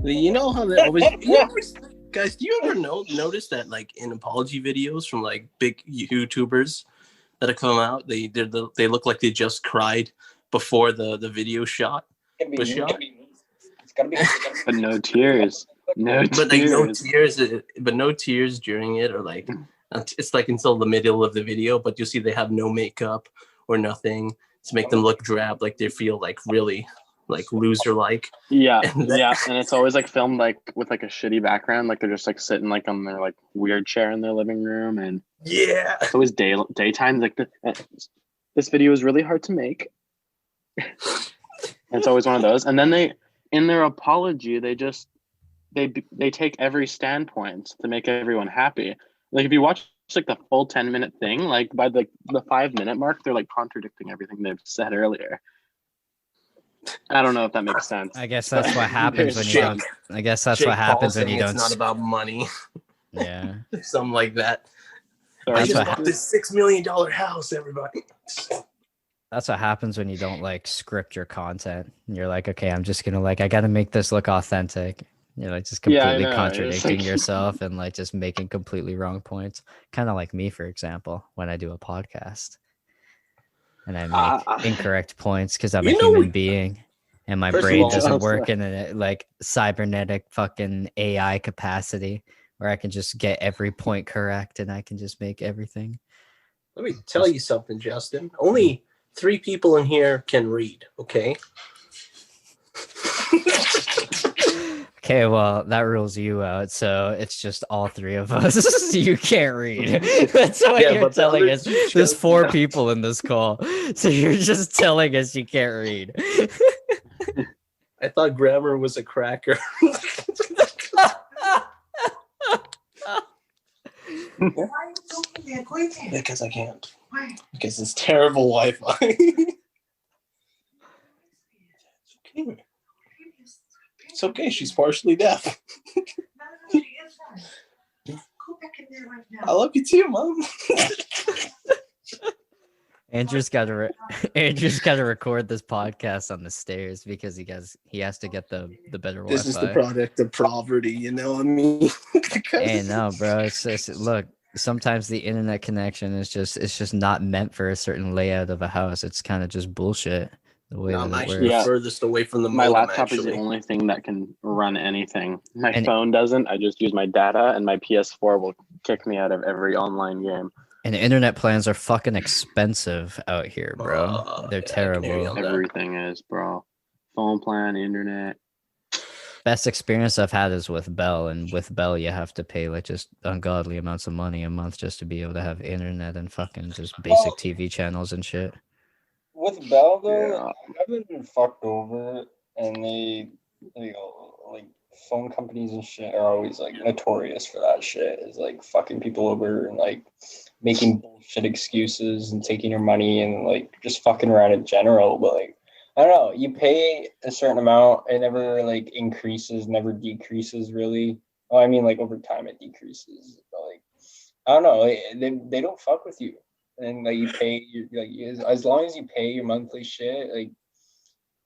You know how they always, guys, do you ever notice that, like, in apology videos from like big YouTubers that have come out, they look like they just cried before the video shot was shot? It's gotta be, but no tears. No But like tears. no tears during it, or like it's like until the middle of the video. But you see they have no makeup or nothing to make them look drab, like they feel like really like loser like. Yeah, and it's always like filmed like with like a shitty background, like they're just like sitting like on their like weird chair in their living room, and yeah, it's always daytime. Like this video is really hard to make. It's always one of those, and then they in their apology they take every standpoint to make everyone happy. Like if you watch like the full 10-minute thing, like by the 5-minute mark, they're like contradicting everything they've said earlier. I don't know if that makes sense. I guess that's what happens when you don't. I guess that's what happens when you don't. It's not about money. Yeah. Something like that. Sorry, I just bought this $6 million house, everybody. That's what happens when you don't like script your content. And you're like, okay, I'm just gonna like, I gotta make this look authentic. You're like just completely contradicting yourself and like just making completely wrong points. Kind of like me, for example, when I do a podcast. And I make incorrect points because I'm a human being and my brain doesn't work in a like cybernetic fucking AI capacity where I can just get every point correct and I can just make everything. Let me tell you something, Justin. Only 3 people in here can read, okay? Okay, well, that rules you out. So it's just all 3 of us. You can't read. That's what you're telling us. There's 4 people in this call. So you're just telling us you can't read. I thought grammar was a cracker. Because I can't. Why? Because it's terrible Wi-Fi. It's okay. It's okay. She's partially deaf. I love you too, Mom. Andrew's got to record this podcast on the stairs because he has to get the better Wi-Fi. This is the product of poverty, you know what I mean? Hey, no, bro. It's just, look, sometimes the internet connection is just not meant for a certain layout of a house. It's kind of just bullshit. The way I'm that actually the furthest away from the modem. My laptop actually is the only thing that can run anything. My phone doesn't. I just use my data, and my PS4 will kick me out of every online game. And internet plans are fucking expensive out here, bro. They're terrible. Everything is, bro. Phone plan, internet. Best experience I've had is with Bell, and with Bell you have to pay like just ungodly amounts of money a month just to be able to have internet and fucking just basic TV channels and shit. With Bell though, I've been fucked over, and they like phone companies and shit are always like notorious for that shit. Is like fucking people over and like making bullshit excuses and taking your money and like just fucking around in general. But like, I don't know, you pay a certain amount, it never like increases, never decreases really. Well, I mean like over time it decreases, but like I don't know, like, they don't fuck with you. And like you pay as long as you pay your monthly shit, like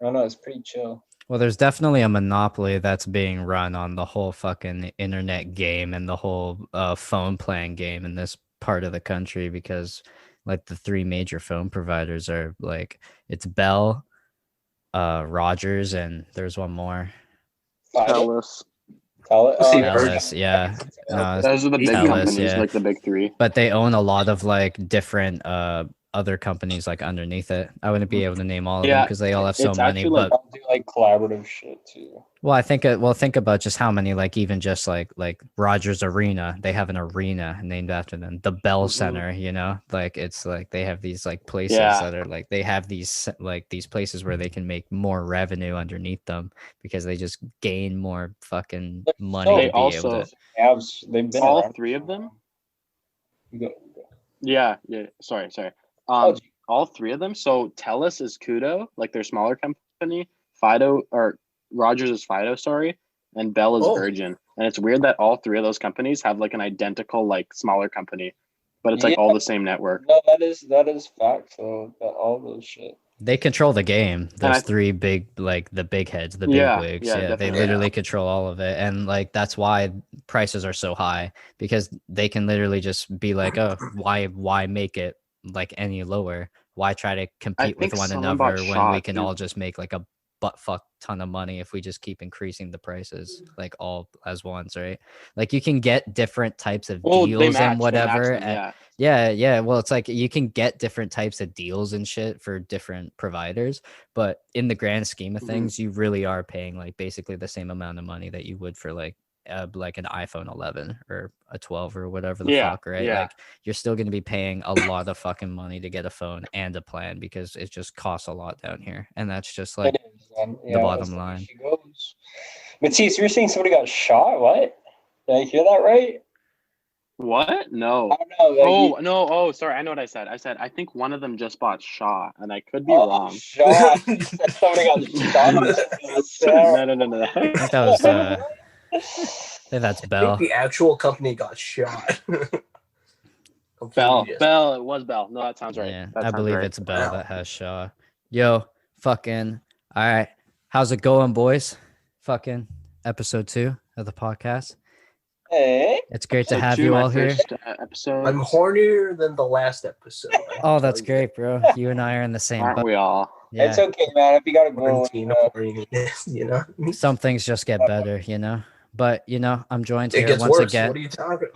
I don't know, it's pretty chill. Well, there's definitely a monopoly that's being run on the whole fucking internet game and the whole phone plan game in this part of the country because like the 3 major phone providers are like it's Bell, Rogers, and there's one more. Telus, yeah. No, those are the big companies, like the big 3. But they own a lot of like different other companies like underneath it. I wouldn't be able to name all of them because they all have so many. But I'll do like collaborative shit too. Well, I think think about just how many, like even just like Rogers Arena, they have an arena named after them, the Bell Center, you know, like it's like they have these like places that are like they have these places where they can make more revenue underneath them because they just gain more fucking money. They also they've been all 3 of them. Yeah. Sorry. All 3 of them. So Telus is Kudo, like their smaller company. Fido or Rogers is Fido, sorry, and Bell is Virgin. And it's weird that all 3 of those companies have like an identical like smaller company but it's like all the same network. No, that is fact. So all those shit. They control the game. Those I- three big, like the big heads, the Yeah, big wigs. yeah, Yeah, they definitely. literally control all of it, and like that's why prices are so high, because they can literally just be like, oh, why make it like any lower? Why try to compete with think one someone bought another when we Shaw, can too. all just make like a butt fuck ton of money if we just keep increasing the prices like all as once, right? Like you can get different types of Well, they deals match, and whatever. them, yeah. Yeah. Well, it's like you can get different types of deals and shit for different providers, but in the grand scheme of Mhm. things, you really are paying like basically the same amount of money that you would for like an iPhone 11 or a 12 or whatever the fuck, right? Yeah. Like you're still going to be paying a lot of fucking money to get a phone and a plan because it just costs a lot down here, and that's just like It is, the bottom line. She goes. Mattias, you're saying somebody got shot? What? Did I hear that right? What? No. I don't know. Like, No. Oh, sorry. I know what I said. I said I think one of them just bought Shaw, and I could be wrong. Shot. You said somebody got shot. No. I think that was I think that's I Bell. think the actual company got shot. Bell. Yes. Bell. It was Bell. No, that sounds right. Yeah, That I sounds believe right. it's Bell Wow. that has Shaw. Yo, fucking. All right. How's it going, boys? Fucking episode 2 of the podcast. Hey. It's great to Episode have 2, you my all here. first, episode. I'm hornier than the last episode. Oh, that's great, bro. You and I are in the same Aren't boat. we all? Yeah. It's okay, man. If you gotta go, Quarantine horniness, you know. Some things just get better, you know. But you know, I'm joined It here gets once worse. again. What are you talking?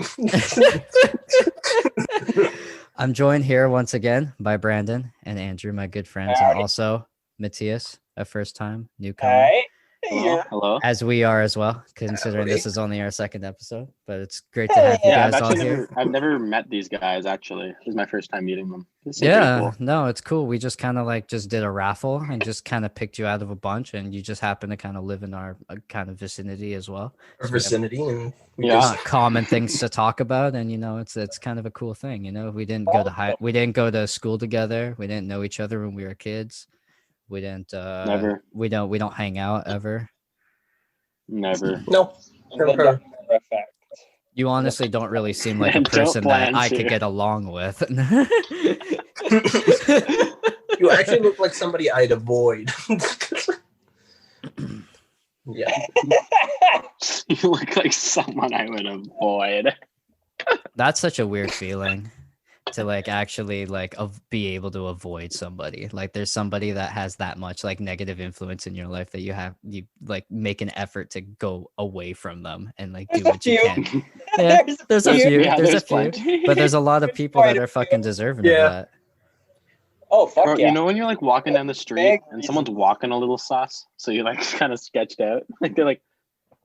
I'm joined here once again by Brandon and Andrew, my good friends, and Howdy. also Mattias, a first-time newcomer. Hey. Hello. Hello. As we are as well, considering Howdy. this is only our second episode, but it's great to have you Yeah, guys all here. I've never met these guys actually. This is my first time meeting them. This is pretty Yeah, cool. no, it's cool. We just kind of like just did a raffle and just kind of picked you out of a bunch, and you just happen to kind of live in our kind of vicinity as well. Our vicinity, and we Yeah. just Common things to talk about, and you know, it's kind of a cool thing. You know, we didn't go to school together. We didn't know each other when we were kids. We didn't. Never. We don't hang out ever. Never. no. Effect. You honestly don't really seem like a Don't person that plan I to. could get along with. You actually look like somebody I'd avoid. Yeah. You look like someone I would avoid. That's such a weird feeling to like actually like be able to avoid somebody. Like there's somebody that has that much like negative influence in your life that you like make an effort to go away from them and like do what you can. Yeah, there's a few. Yeah, There's a few. plenty. But there's a lot of people that are fucking deserving of Yeah. that. Oh, fuck Bro, yeah. you know when you're like walking down the street Big and someone's walking a little sus, so you're like kind of sketched out. Like they're like,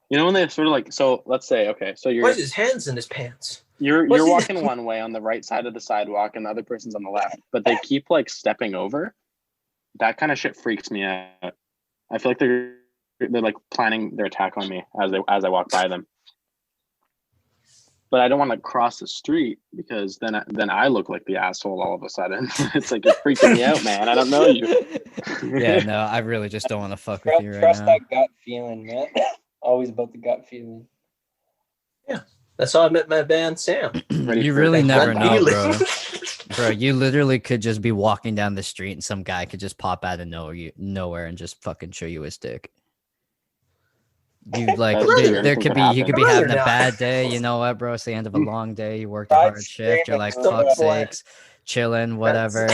you know when they sort of like, so let's say, okay, so Why is his hands in his pants? you're what's he- walking one way on the right side of the sidewalk and the other person's on the left, but they keep like stepping over. That kind of shit freaks me out. I feel like they're like planning their attack on me as I walk by them. But I don't want to cross the street because then I look like the asshole all of a sudden. It's like you're freaking me out, man. I don't know you. Yeah, no, I really just don't want to fuck with Trust, you right trust now. that gut feeling, man. Always about the gut feeling. That's how I met my band Sam. Ready You for really it. never Gut know, feeling. bro. Bro, you literally could just be walking down the street and some guy could just pop out of nowhere and just fucking show you his dick. You like That's true. there could be Anything you could could be happen. having a Rather bad not. day, you know what, bro? It's the end of a long day. You worked a Fried hard shift. You're like, steak. fuck That's- sakes, chilling, whatever.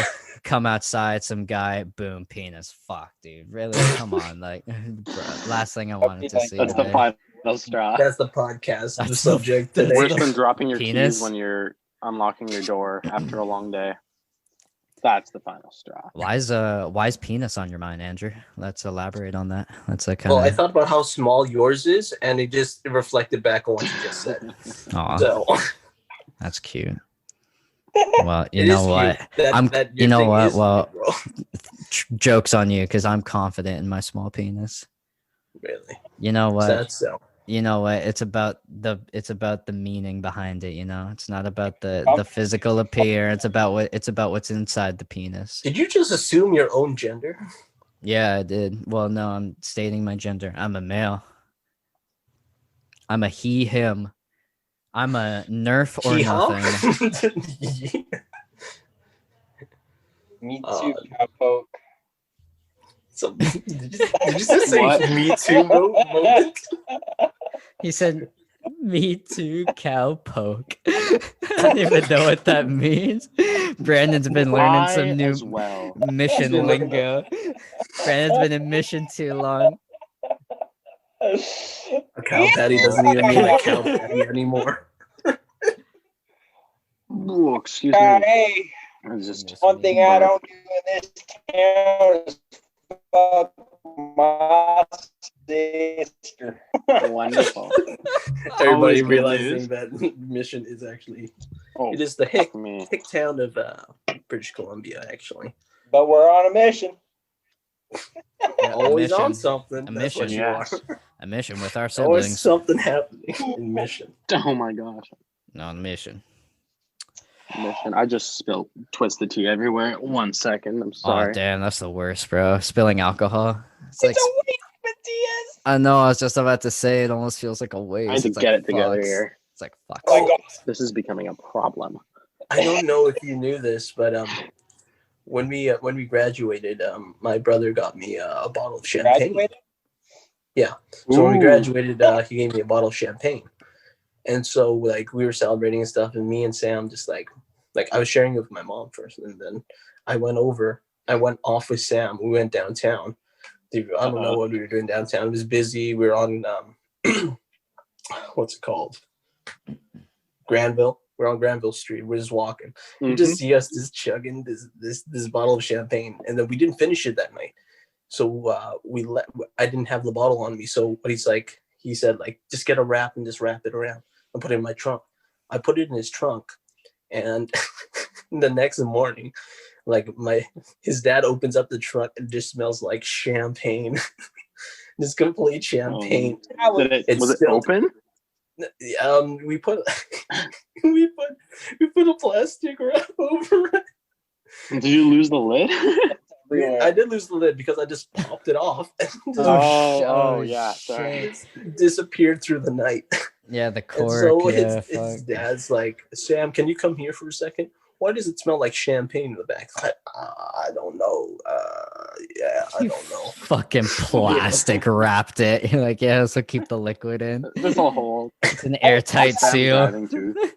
Come outside, some guy, boom, penis. Fuck, dude. Really? Come on, like, bro, last thing I wanted to see. That's the man. final straw. That's the podcast. The That's subject the- today. Worse than dropping your Penis? keys when you're unlocking your door after a long day. That's the final straw. Why is penis on your mind, Andrew? Let's elaborate on that. That's a kind Well, I of. thought about how small yours is, and it just reflected back on what you just said. Aw, So that's cute. Well, you it know is what? cute. That, I'm- that you your know thing what? is Well- cute, bro. Joke's on you because I'm confident in my small penis. Really, You know what? that's so. You know what? It's about the meaning behind it. You know, it's not about the physical appearance. It's about what's inside the penis. Did you just assume your own gender? Yeah, I did. Well, no, I'm stating my gender. I'm a male. I'm a he, him. I'm a nerf or nothing. Me too, cowpoke. So, did you just say What? me too moment? He said, "Me too, cowpoke." I don't even know what that means. Brandon's been learning some new as well. mission lingo. Brandon's been in mission too long. A cow patty doesn't even mean a cow patty anymore. Oh, excuse me. Hey, It's just one thing I don't do in this town is fuck my sister. wonderful. Everybody Always good realizing news. that Mission is actually Oh, it is the hick me. town of British Columbia, actually. But we're on a mission. Yeah, Always on mission. something. A That's what mission. you Yes. are. A mission with our Always siblings. something happening in Mission. Oh my gosh. On mission. Mission. I just spilled twisted tea everywhere. 1 second. I'm Oh sorry. damn, that's the worst, bro. Spilling alcohol. It's like It's a waste, Mattias. I know. I was just about to say it almost feels like a waste. I need to It's get like, it together fucks. here. It's like fuck. Oh my God. This is becoming a problem. I don't know if you knew this, but when we graduated, my brother got me a bottle of champagne. Graduated? Yeah. So when we Ooh. graduated, he gave me a bottle of champagne, and so like we were celebrating and stuff, and me and Sam just like I was sharing it with my mom first, and then I went off with Sam. We went downtown. Dude, I don't know what we were doing downtown. It was busy. We were on what's it called? Granville. We're on Granville Street. We're just walking. You just see us just chugging this bottle of champagne, and then we didn't finish it that night. So I didn't have the bottle on me. So what he said like just get a wrap and just wrap it around and put it in my trunk. I put it in his trunk, and the next morning, like his dad opens up the trunk and it just smells like champagne. This complete champagne. Was it open? We put we put a plastic wrap over it. Did you lose the lid? I did lose the lid because I just popped it off and just Yeah. Sorry. it disappeared through the night. Yeah, the And cork. so Yeah, his dad's like, Sam, can you come here for a second? Why does it smell like champagne in the back? I don't know. Yeah, I don't know. Fucking plastic wrapped it. You're like, yeah, so keep the liquid in. There's a hole. It's an airtight seal.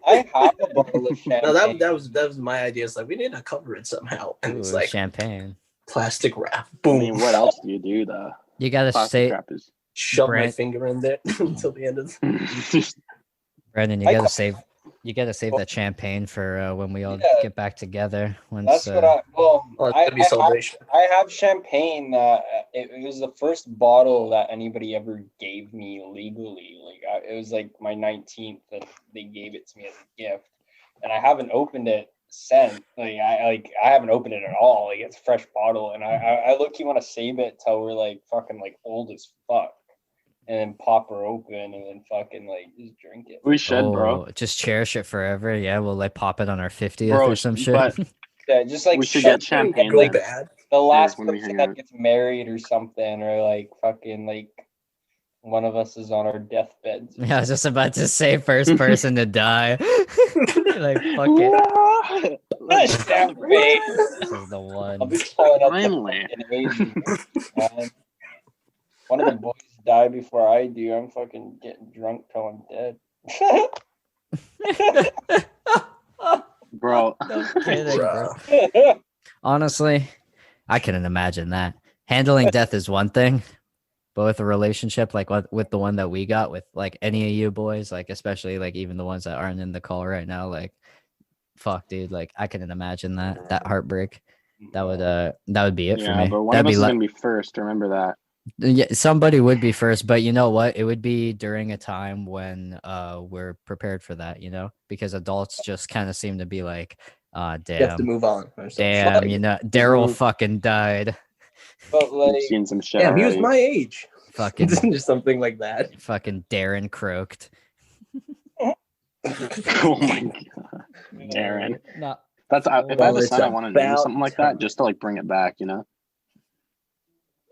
I have a bottle of champagne. No, that was my idea. It's like we need to cover it somehow, and it's Ooh, like champagne. plastic wrap. I Boom. mean, what else do you do though? You gotta Plastic say, wrap is. Shove my Brent. finger in there until the end of Brandon, you I gotta got- save. You gotta save that champagne for when we all Yeah. get back together. Once, That's what I. Well, Oh, that'd be a celebration. I have champagne that it was the first bottle that anybody ever gave me legally. Like it was like my 19th, and they gave it to me as a gift, and I haven't opened it since. I haven't opened it at all. Like it's a fresh bottle, and I look-key want to save it till we're like fucking like old as fuck, and then pop her open, and then fucking like just drink it. We should, bro. Just cherish it forever. Yeah, we'll like pop it on our 50th Bro, or some shit. but Yeah, just like we should shut- get champagne. Go then. bad. the last when we person hang that out. gets married or something, or like fucking like one of us is on our deathbeds. Yeah, I was just about to say first person to die. Like fuck it. Champagne. This is the I'll one. be pulling up Finally. the fucking age, man. One of the boys die before I do. I'm fucking getting drunk till I'm dead. Bro. No kidding, bro. Bruh. Honestly, I couldn't imagine that. Handling death is one thing, but with a relationship like with the one that we got with like any of you boys, like especially like even the ones that aren't in the call right now, like fuck, dude, like I couldn't imagine that heartbreak. That would be it for Yeah, me. but one That'd of us be is like gonna be first. Remember that. yeah, somebody would be first, but you know what? It would be during a time when we're prepared for that, you know, because adults just kind of seem to be like, You have to damn, move on. or something. damn, you know, Daryl Mhm. fucking died. But like, We've seen some shit. Damn, he was already. my age. Fucking Just something like that. fucking Darren croaked. Oh my god, Darren. Not That's if I have Well, a it's son, I want to name about something like time. that just to like bring it back, you know.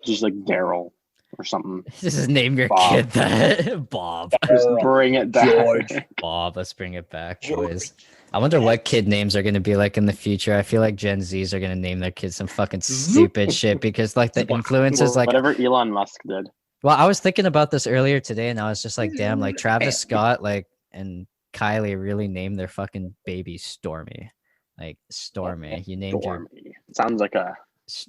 Just like Daryl. or something. Just name your Bob. kid that. Bob. Just bring it back. George. Bob, let's bring it back, George. boys. I wonder what kid names are going to be like in the future. I feel like Gen Zs are going to name their kids some fucking stupid shit because like the influences like Whatever Elon Musk did. well, I was thinking about this earlier today and I was just like, damn, like Travis Scott like and Kylie really named their fucking baby Stormy. Like Stormy. You named your Stormy. Sounds like a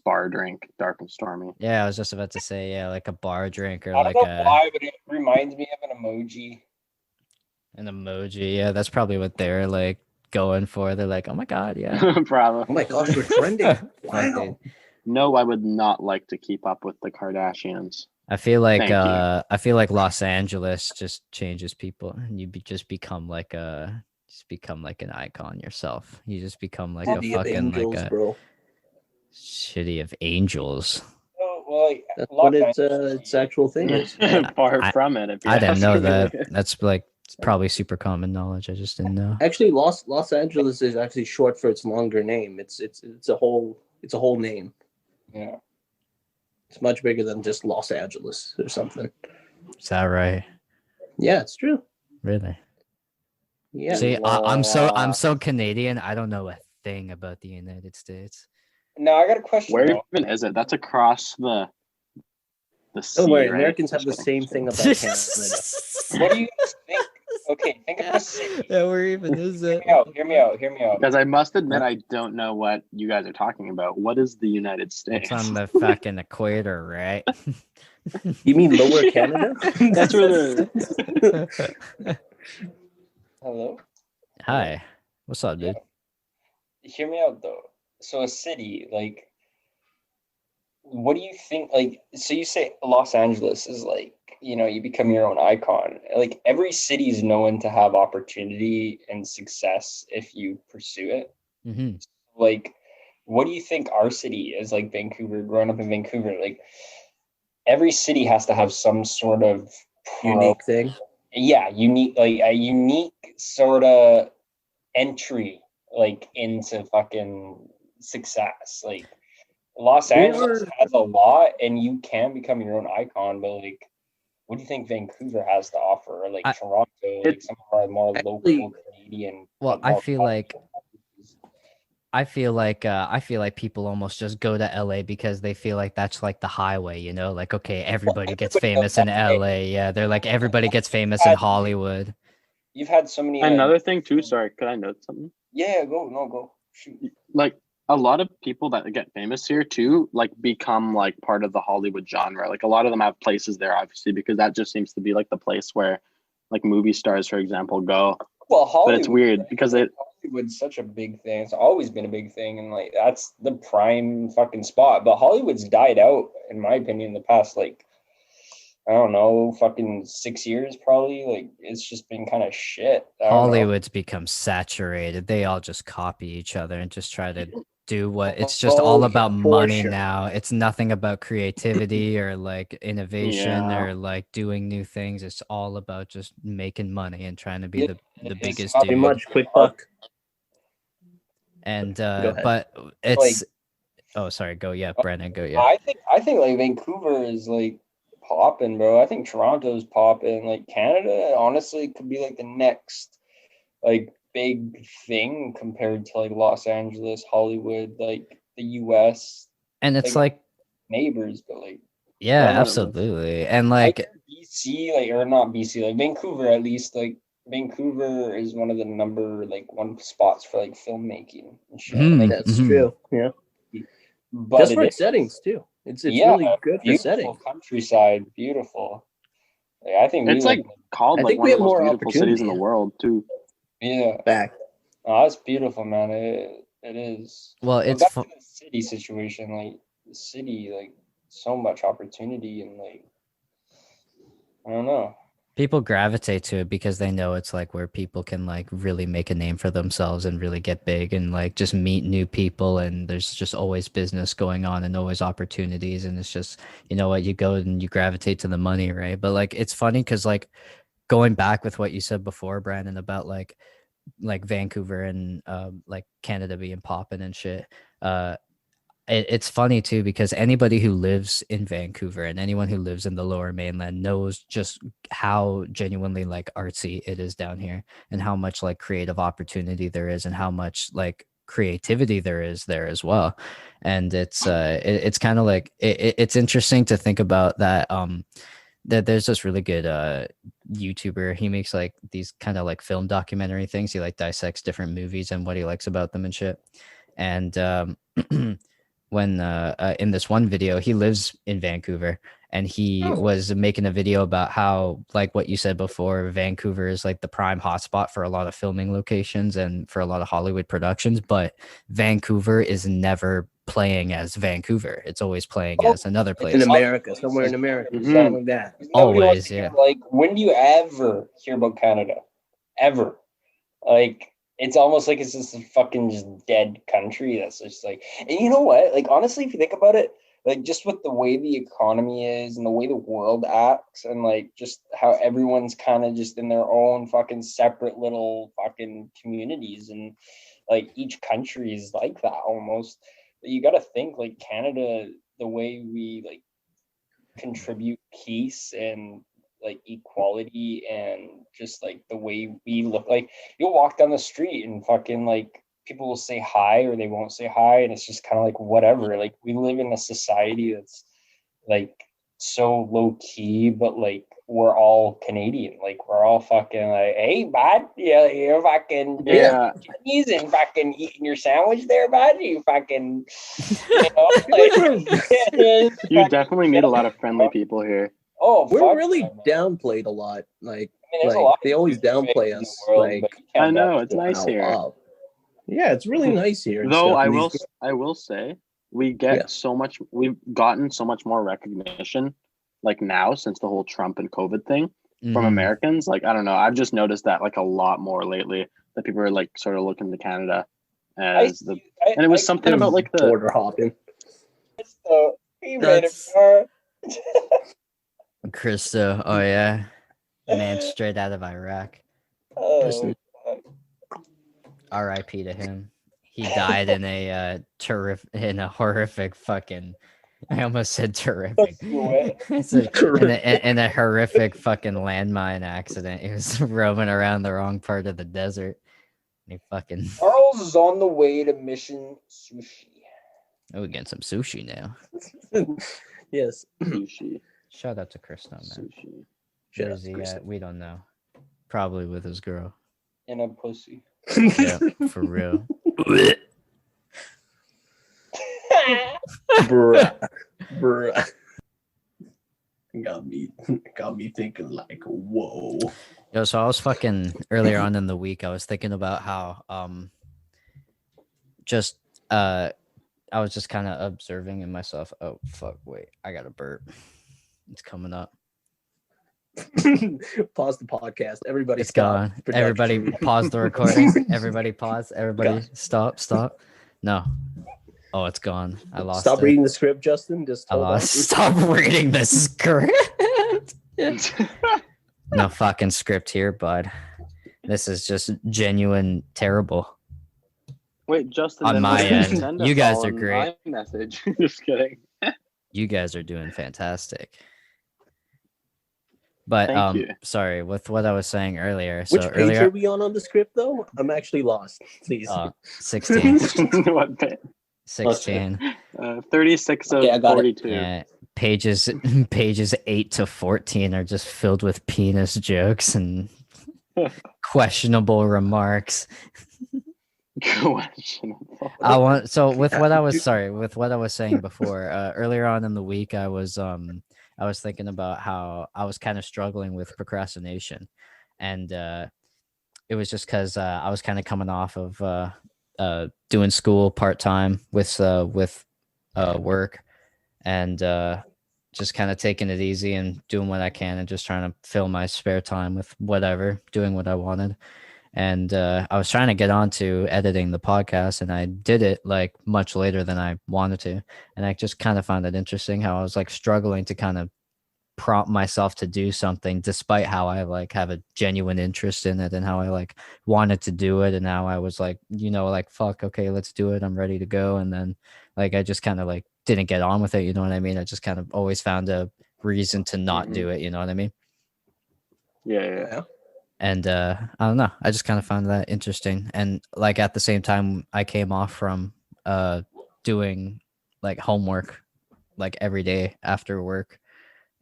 bar drink, dark and stormy. yeah, I was just about to say, yeah, like a bar drink or I like don't know a why, but it reminds me of an emoji. an emoji. Yeah, that's probably what they're like going for. They're like, oh my god, yeah. Probably. Oh my gosh, we're trending. Like, Wow. No, I would not like to keep up with the Kardashians. I feel like Thank you. I feel like Los Angeles just changes people and you just become like an icon yourself. You just become like City a of fucking Angels, like a bro. city of angels. Oh, well, like, That's Los what Angeles- its actual thing is. Far I- from it. If you I didn't ask know me. that. That's like probably super common knowledge. I just didn't know. Actually, Los Angeles is actually short for its longer name. It's a whole name. Yeah. It's much bigger than just Los Angeles or something. Is that right? Yeah, it's true. Really? Yeah. See, I'm so Canadian. I don't know a thing about the United States. Now I got a question. Where though. even is it? That's across the sea, Don't worry, right? Americans have the Just kidding. same thing about Canada. What do you guys think? Okay, think of a city. Yeah, where even is it? Hear me out. Because I must admit, I don't know what you guys are talking about. What is the United States? It's on the fucking equator, right? You mean Lower Canada? That's where the Hello? Hi. What's up, dude? Hear me out though. So a city, like, what do you think? Like, so you say Los Angeles is like, you become your own icon. Like, every city is known to have opportunity and success if you pursue it. Mm-hmm. Like, what do you think our city is? Like Vancouver, growing up in Vancouver, like every city has to have some sort of Unique thing. yeah, unique, like a unique sort of entry, like into fucking success. Like Los Angeles has a lot, and you can become your own icon. But like, what do you think Vancouver has to offer? Or like Toronto, like some of our more local Canadian. Well, I feel like people almost just go to LA because they feel like that's like the highway, like, okay, everybody gets famous in LA. Yeah. They're like, everybody gets famous in Hollywood. You've had so many. Another thing too, sorry, could I note something? Yeah, go. Shoot. Like a lot of people that get famous here too, like become like part of the Hollywood genre. Like a lot of them have places there, obviously, because that just seems to be like the place where like movie stars, for example, go. Well, Hollywood, but it's weird because Hollywood's such a big thing. It's always been a big thing, and like that's the prime fucking spot. But Hollywood's died out, in my opinion, in the past like I don't know, fucking 6 years probably. Like it's just been kind of shit. Hollywood's become saturated. They all just copy each other and just try to do what it's just all about money now. It's nothing about creativity or like innovation or like doing new things. It's all about just making money and trying to be the biggest dude. Much quick buck. And but it's oh sorry, go Brandon, go I think like Vancouver is like popping, bro. I think Toronto's popping. Like Canada, honestly, could be like the next like big thing compared to like Los Angeles, Hollywood, like the US. And it's like neighbors, but like absolutely. And like BC, like or not BC, like Vancouver at least, like Vancouver is one of the number like one spots for like filmmaking and shit. That's true. Yeah. But just for its settings too. It's really good for setting. Countryside, beautiful. Like, I think it's like called like one of the most beautiful cities in the world too. Yeah. Back. Oh, that's beautiful, man. It is. Well, it's back to the city situation. Like the city, like so much opportunity and like I don't know. People gravitate to it because they know it's like where people can like really make a name for themselves and really get big and like just meet new people, and there's just always business going on and always opportunities, and it's just, you know what, you go and you gravitate to the money, right? But like it's funny because like going back with what you said before, Brandon, about like Vancouver and like Canada being popping and shit, it's funny too, because anybody who lives in Vancouver and anyone who lives in the Lower Mainland knows just how genuinely like artsy it is down here, and how much like creative opportunity there is, and how much like creativity there is there as well. And it's kind of like it's interesting to think about that. That there's this really good YouTuber. He makes like these kind of like film documentary things. He like dissects different movies and what he likes about them and shit. And when in this one video, he lives in Vancouver, and he was making a video about how, like what you said before, Vancouver is like the prime hotspot for a lot of filming locations and for a lot of Hollywood productions, but Vancouver is never playing as Vancouver. It's always playing as another place. In America, somewhere in America, Mhm. something like that. Always, yeah. Like, when do you ever hear about Canada? Ever? Like, it's almost like it's just a fucking just dead country that's just like, and you know what? Like, honestly, if you think about it, like, just with the way the economy is and the way the world acts, and like just how everyone's kind of just in their own fucking separate little fucking communities, and like each country is like that almost. You got to think like Canada, the way we like contribute peace and like equality, and just like the way we look, like you'll walk down the street and fucking like people will say hi or they won't say hi, and it's just kind of like whatever. Like, we live in a society that's like so low key, but like we're all Canadian. Like, we're all fucking like, hey bud, yeah, you're fucking Chinese and fucking eating your sandwich there, bud. You fucking, you know, like, You definitely meet a lot of friendly people here. oh, We're really downplayed a lot. Like, there's a lot they always downplay in the us. world, Like, but you can't I know, doubt it's it. nice here. wow. Yeah, it's really nice here. and Though stuff, I and will, these- I will say, we get so much. We've gotten so much more recognition, like now since the whole Trump and COVID thing from Mhm. Americans. Like, I don't know, I've just noticed that like a lot more lately, that people are like sort of looking to Canada as the. And it was something about like the border hopping. So, he made it That's- far. Krista, oh yeah, man, straight out of Iraq. Oh, R.I.P. to him. He died in a horrific fucking. I almost said terrific. It's in a horrific fucking landmine accident. He was roaming around the wrong part of the desert. And he fucking. Charles is on the way to Mission Sushi. Oh, we're getting some sushi now. Yes. sushi. Shout out to Krista, man. Sushi. Where's he at? We don't know. Probably with his girl. In a pussy. Yeah, for real. Bruh. Got me thinking like, whoa. Yo, so I was fucking earlier on in the week, I was thinking about how I was just kind of observing in myself. Oh fuck, wait, I got a burp. It's coming up. Pause the podcast. Everybody It's stop. gone. Everybody pause the recording. Everybody pause. Everybody stop. No. Oh, it's gone. I lost Stop it. reading the script, Justin. Just I hold on. lost. Stop reading the script. No fucking script here, bud. This is just genuine terrible. Wait, Justin. On then my why didn't end, send you us guys all are an great. iMessage. Just kidding. You guys are doing fantastic. But Thank you. sorry, with what I was saying earlier. Which So page earlier are we on the script though? I'm actually lost. Please. 16. What page? 16. 36 of Okay, I got it. 42. Yeah. Pages 8 to 14 are just filled with penis jokes and questionable remarks. Questionable. With what I was saying before, earlier on in the week, I was thinking about how I was kind of struggling with procrastination, and it was just because I was kind of coming off of doing school part-time with work, and just kind of taking it easy and doing what I can and just trying to fill my spare time with whatever, doing what I wanted. And I was trying to get on to editing the podcast, and I did it like much later than I wanted to. And I just kind of found it interesting how I was like struggling to kind of prompt myself to do something despite how I like have a genuine interest in it and how I like wanted to do it and how I was like, like fuck, okay, let's do it, I'm ready to go. And then like I just kind of like didn't get on with it, you know what I mean? I just kind of always found a reason to not do it, you know what I mean? Yeah. And I don't know, I just kind of found that interesting. And like at the same time I came off from doing like homework like every day after work,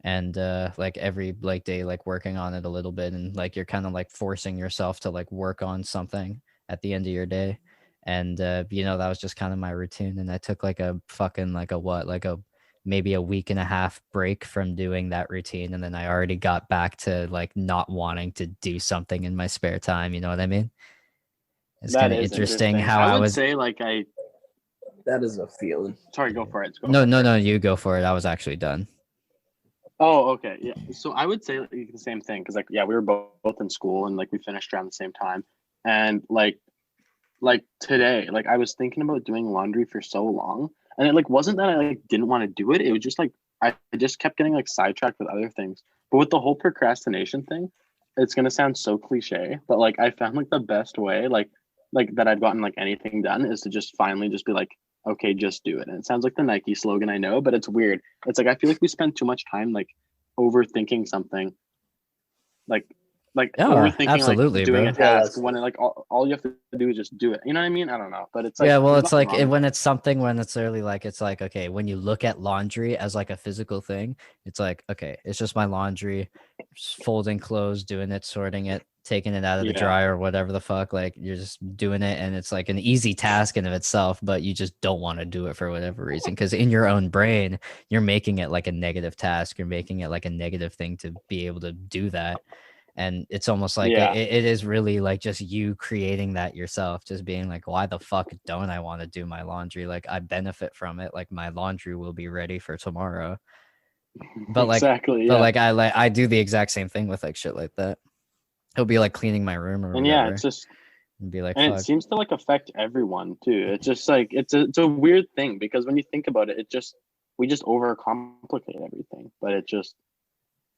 and like every like day like working on it a little bit, and like you're kind of like forcing yourself to like work on something at the end of your day. And that was just kind of my routine. And I took like a fucking like a maybe a week and a half break from doing that routine, and then I already got back to like not wanting to do something in my spare time, you know what I mean? It's kind of interesting how I I would was say like That is a feeling. Sorry, go for it. No, you go for it. I was actually done. Oh, okay. Yeah. So I would say like, the same thing because like we were both in school and like we finished around the same time, and like today like I was thinking about doing laundry for so long, and it like wasn't that I like didn't want to do it. It was just like I just kept getting like sidetracked with other things. But with the whole procrastination thing, it's gonna sound so cliche, but like I found like the best way like that I've gotten like anything done is to just finally just be like, okay, just do it. And it sounds like the Nike slogan, I know, but it's weird. It's like I feel like we spend too much time like overthinking something, like overthinking absolutely, like doing bro. a task when like all you have to do is just do it. You know what I mean? I don't know, but it's like it's like when it's something when it's early, like it's like okay, when you look at laundry as like a physical thing, it's like okay, it's just my laundry, just folding clothes, doing it, sorting it, taking it out of the dryer or whatever the fuck, like you're just doing it, and it's like an easy task in of itself, but you just don't want to do it for whatever reason, because in your own brain you're making it like a negative task, you're making it like a negative thing to be able to do that. And it's almost like it is really like just you creating that yourself, just being like, why the fuck don't I want to do my laundry? Like I benefit from it, like my laundry will be ready for tomorrow. But like I do the exact same thing with like shit like that. It'll be like cleaning my room or whatever. It's just and be like, and fuck. It seems to like affect everyone too. It's just like it's a weird thing because when you think about it, we just overcomplicate everything. But it just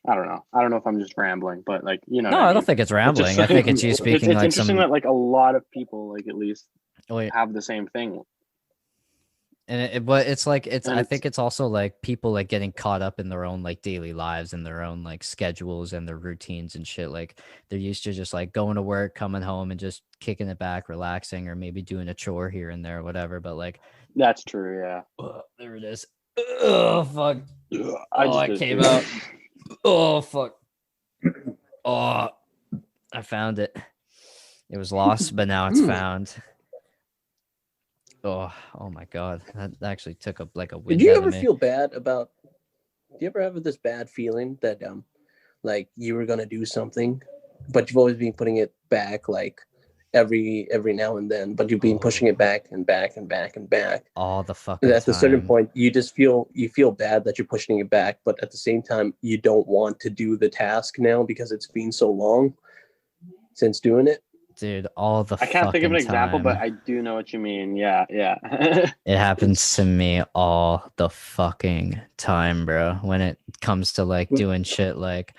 I don't know. I don't know if I'm just rambling, but like no, I don't think it's rambling. I think it's you speaking it's like interesting that like a lot of people like at least have the same thing. And but it's like I think it's also like people like getting caught up in their own like daily lives and their own like schedules and their routines and shit. Like they're used to just like going to work, coming home, and just kicking it back, relaxing, or maybe doing a chore here and there or whatever. But like that's true, yeah. There it is. Oh fuck! I came out. Oh fuck! Oh, I found it. It was lost, but now it's found. Oh my god! That actually took a wind. Did you ever feel bad about? Do you ever have this bad feeling that like you were gonna do something, but you've always been putting it back, like every now and then, but you've been pushing it back and back and back and back. All the fucking time. At a certain point, you just feel bad that you're pushing it back, but at the same time, you don't want to do the task now because it's been so long since doing it. Dude, all the I can't think of an example, time. but I do know what you mean. Yeah. It happens to me all the fucking time, bro. When it comes to like doing shit like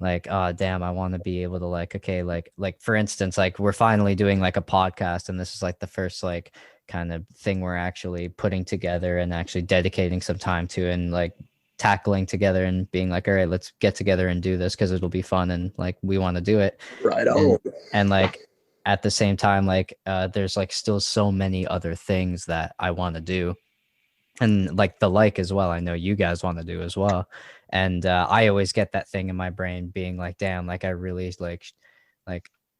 oh damn, I want to be able to like okay, like for instance, like we're finally doing like a podcast, and this is like the first like kind of thing we're actually putting together and actually dedicating some time to, and like tackling together and being like, all right, let's get together and do this because it'll be fun and like we want to do it. Right on. And like at the same time, like there's like still so many other things that I want to do, and like as well, I know you guys want to do as well. And I always get that thing in my brain being like, damn, like I really like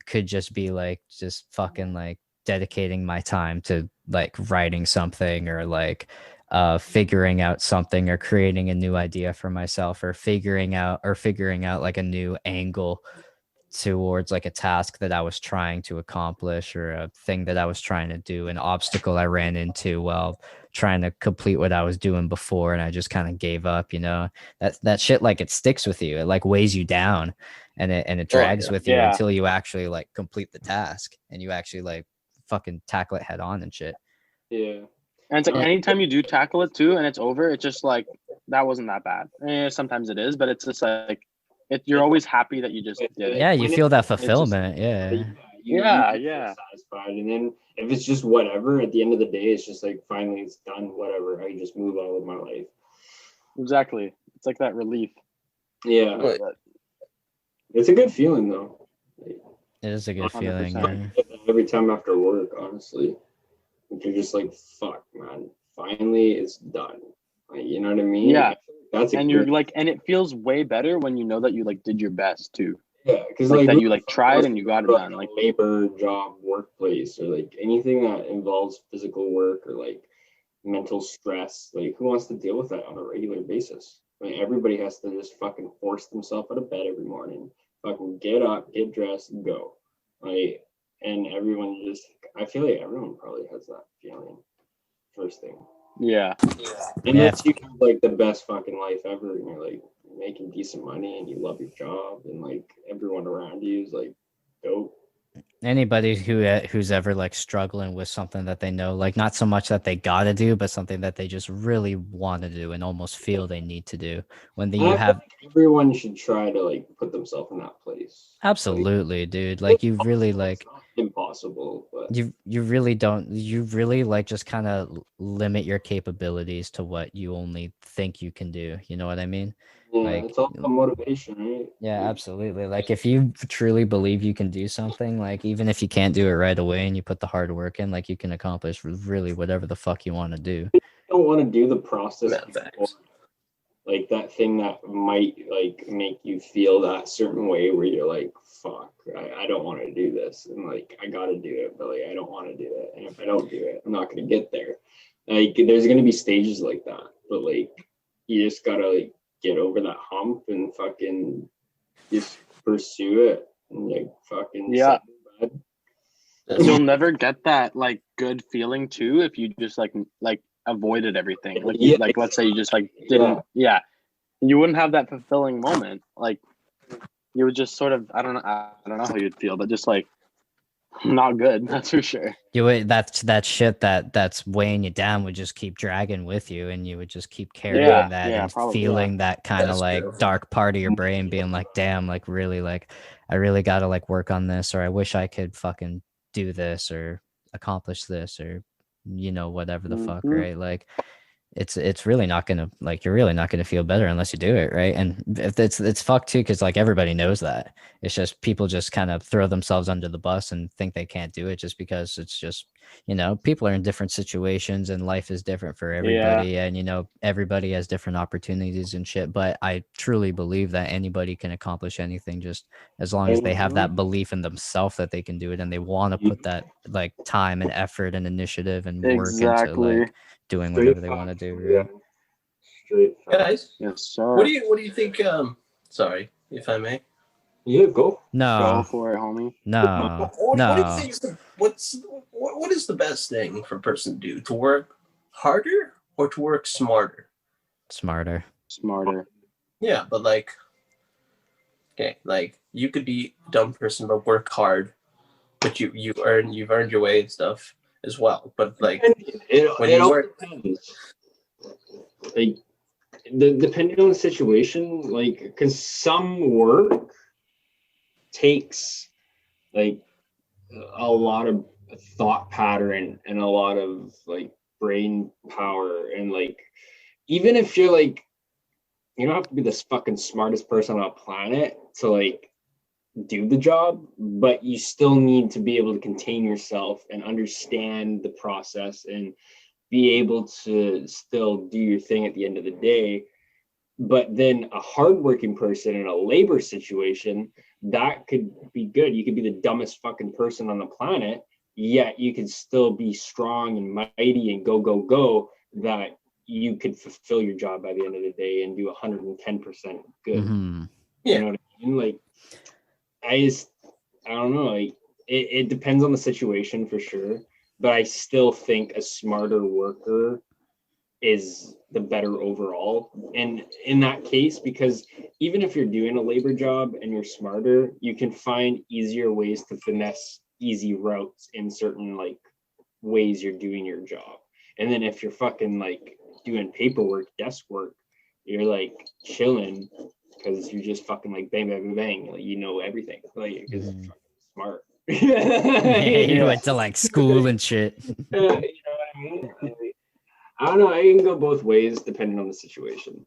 could just be like just fucking like dedicating my time to like writing something or like figuring out something or creating a new idea for myself or figuring out like a new angle towards like a task that I was trying to accomplish or a thing that I was trying to do, an obstacle I ran into while trying to complete what I was doing before, and I just kind of gave up, you know. That shit, like it sticks with you, it like weighs you down, and it drags with you until you actually like complete the task and you actually like fucking tackle it head on and shit. Yeah. And it's like anytime you do tackle it too and it's over, it's just like that wasn't that bad. Sometimes it is, but it's just like you're always happy that you just did it. Yeah, you When feel that just- fulfillment. Yeah. You Yeah, feel yeah. satisfied, and then if it's just whatever, at the end of the day, it's just like finally it's done. Whatever, I just move on with my life. Exactly. It's like that relief. Yeah, But- it's a good feeling though. Like, It is a good feeling. 100%. I Yeah. get that every time after work, honestly, like, you're just like, fuck, man, finally it's done. Like, you know what I mean? Yeah. I feel like that's a And good, you're like, and it feels way better when you know that you like did your best too. yeah, because like that who you, like, the fuck tried wants and to you go got it to, done, a like- labor job, workplace, or like anything that involves physical work or like mental stress. Like, who wants to deal with that on a regular basis? Like, everybody has to just fucking force themselves out of bed every morning, fucking get up, get dressed, and go. Like, and everyone just, I feel like everyone probably has that feeling first thing. Yeah. Unless you have like the best fucking life ever and you're like making decent money and you love your job and like everyone around you is like dope. Anybody who's ever like struggling with something that they know, like not so much that they gotta do, but something that they just really want to do and almost feel they need to do. When And you I feel have like everyone should try to like put themselves in that place. absolutely, dude. Like you really like It's not impossible, but you really don't you really like just kind of limit your capabilities to what you only think you can do. You know what I mean? yeah, like, it's all about motivation, right? Yeah, Like, absolutely. Like if you truly believe you can do something, like even if you can't do it right away and you put the hard work in, like you can accomplish really whatever the fuck you want to do. you don't want to do the process Man, before, facts. like that thing that might like make you feel that certain way where you're like, fuck, I don't want to do this, and like I gotta do it, but like I don't want to do it, and if I don't do it, I'm not gonna get there. Like there's gonna be stages like that, but like you just gotta like get over that hump and fucking just pursue it and like fucking Yeah. sit in bed. You'll never get that like good feeling too if you just like avoided everything. Like you, Yeah, like let's say you just like didn't you wouldn't have that fulfilling moment. Like you would just sort of I don't know how you'd feel, but just like not good, that's for sure. You would that shit that's weighing you down would just keep dragging with you, and you would just keep carrying that and probably, feeling that kind of That's like true. dark part of your brain being like, damn, like really like I really gotta like work on this, or I wish I could fucking do this or accomplish this, or whatever the fuck, Mhm. right? Like it's really not gonna like you're really not gonna feel better unless you do it, right? And if it's fucked too, because like everybody knows that. It's just people just kind of throw themselves under the bus and think they can't do it just because it's just people are in different situations and life is different for everybody, and everybody has different opportunities and shit. But I truly believe that anybody can accomplish anything just as long as they have that belief in themselves that they can do it, and they want to put that like time and effort and initiative and work into Exactly. like doing whatever they want to do, right? Straight facts. Guys, Yes, sir. what do you think? Sorry, if I may. Yeah, go. Go No, for it, homie. no, What do you no. think is what is the best thing for a person to do? To work harder or to work smarter? Smarter. Smarter. Yeah, but like, okay, like you could be a dumb person but work hard, but you've earned your way and stuff as well. But like when you all work, depends. Like depending on the situation, like because some work takes like a lot of thought pattern and a lot of like brain power, and like even if you're like you don't have to be the fucking smartest person on the planet to like do the job, but you still need to be able to contain yourself and understand the process and be able to still do your thing at the end of the day. But then a hardworking person in a labor situation, that could be good. You could be the dumbest fucking person on the planet, yet you could still be strong and mighty and go, that you could fulfill your job by the end of the day and do 110% good. Mhm. Yeah. You know what I mean? Like, I don't know. Like, it depends on the situation for sure, but I still think a smarter worker is the better overall. And in that case, because even if you're doing a labor job and you're smarter, you can find easier ways to finesse easy routes in certain like ways you're doing your job. And then if you're fucking like doing paperwork, desk work, you're like chilling because you're just fucking like bang, bang, bang, bang. Like, you know everything. Like, because you're fucking smart. You went to like school and shit. You know what I mean? I don't know. I can go both ways depending on the situation.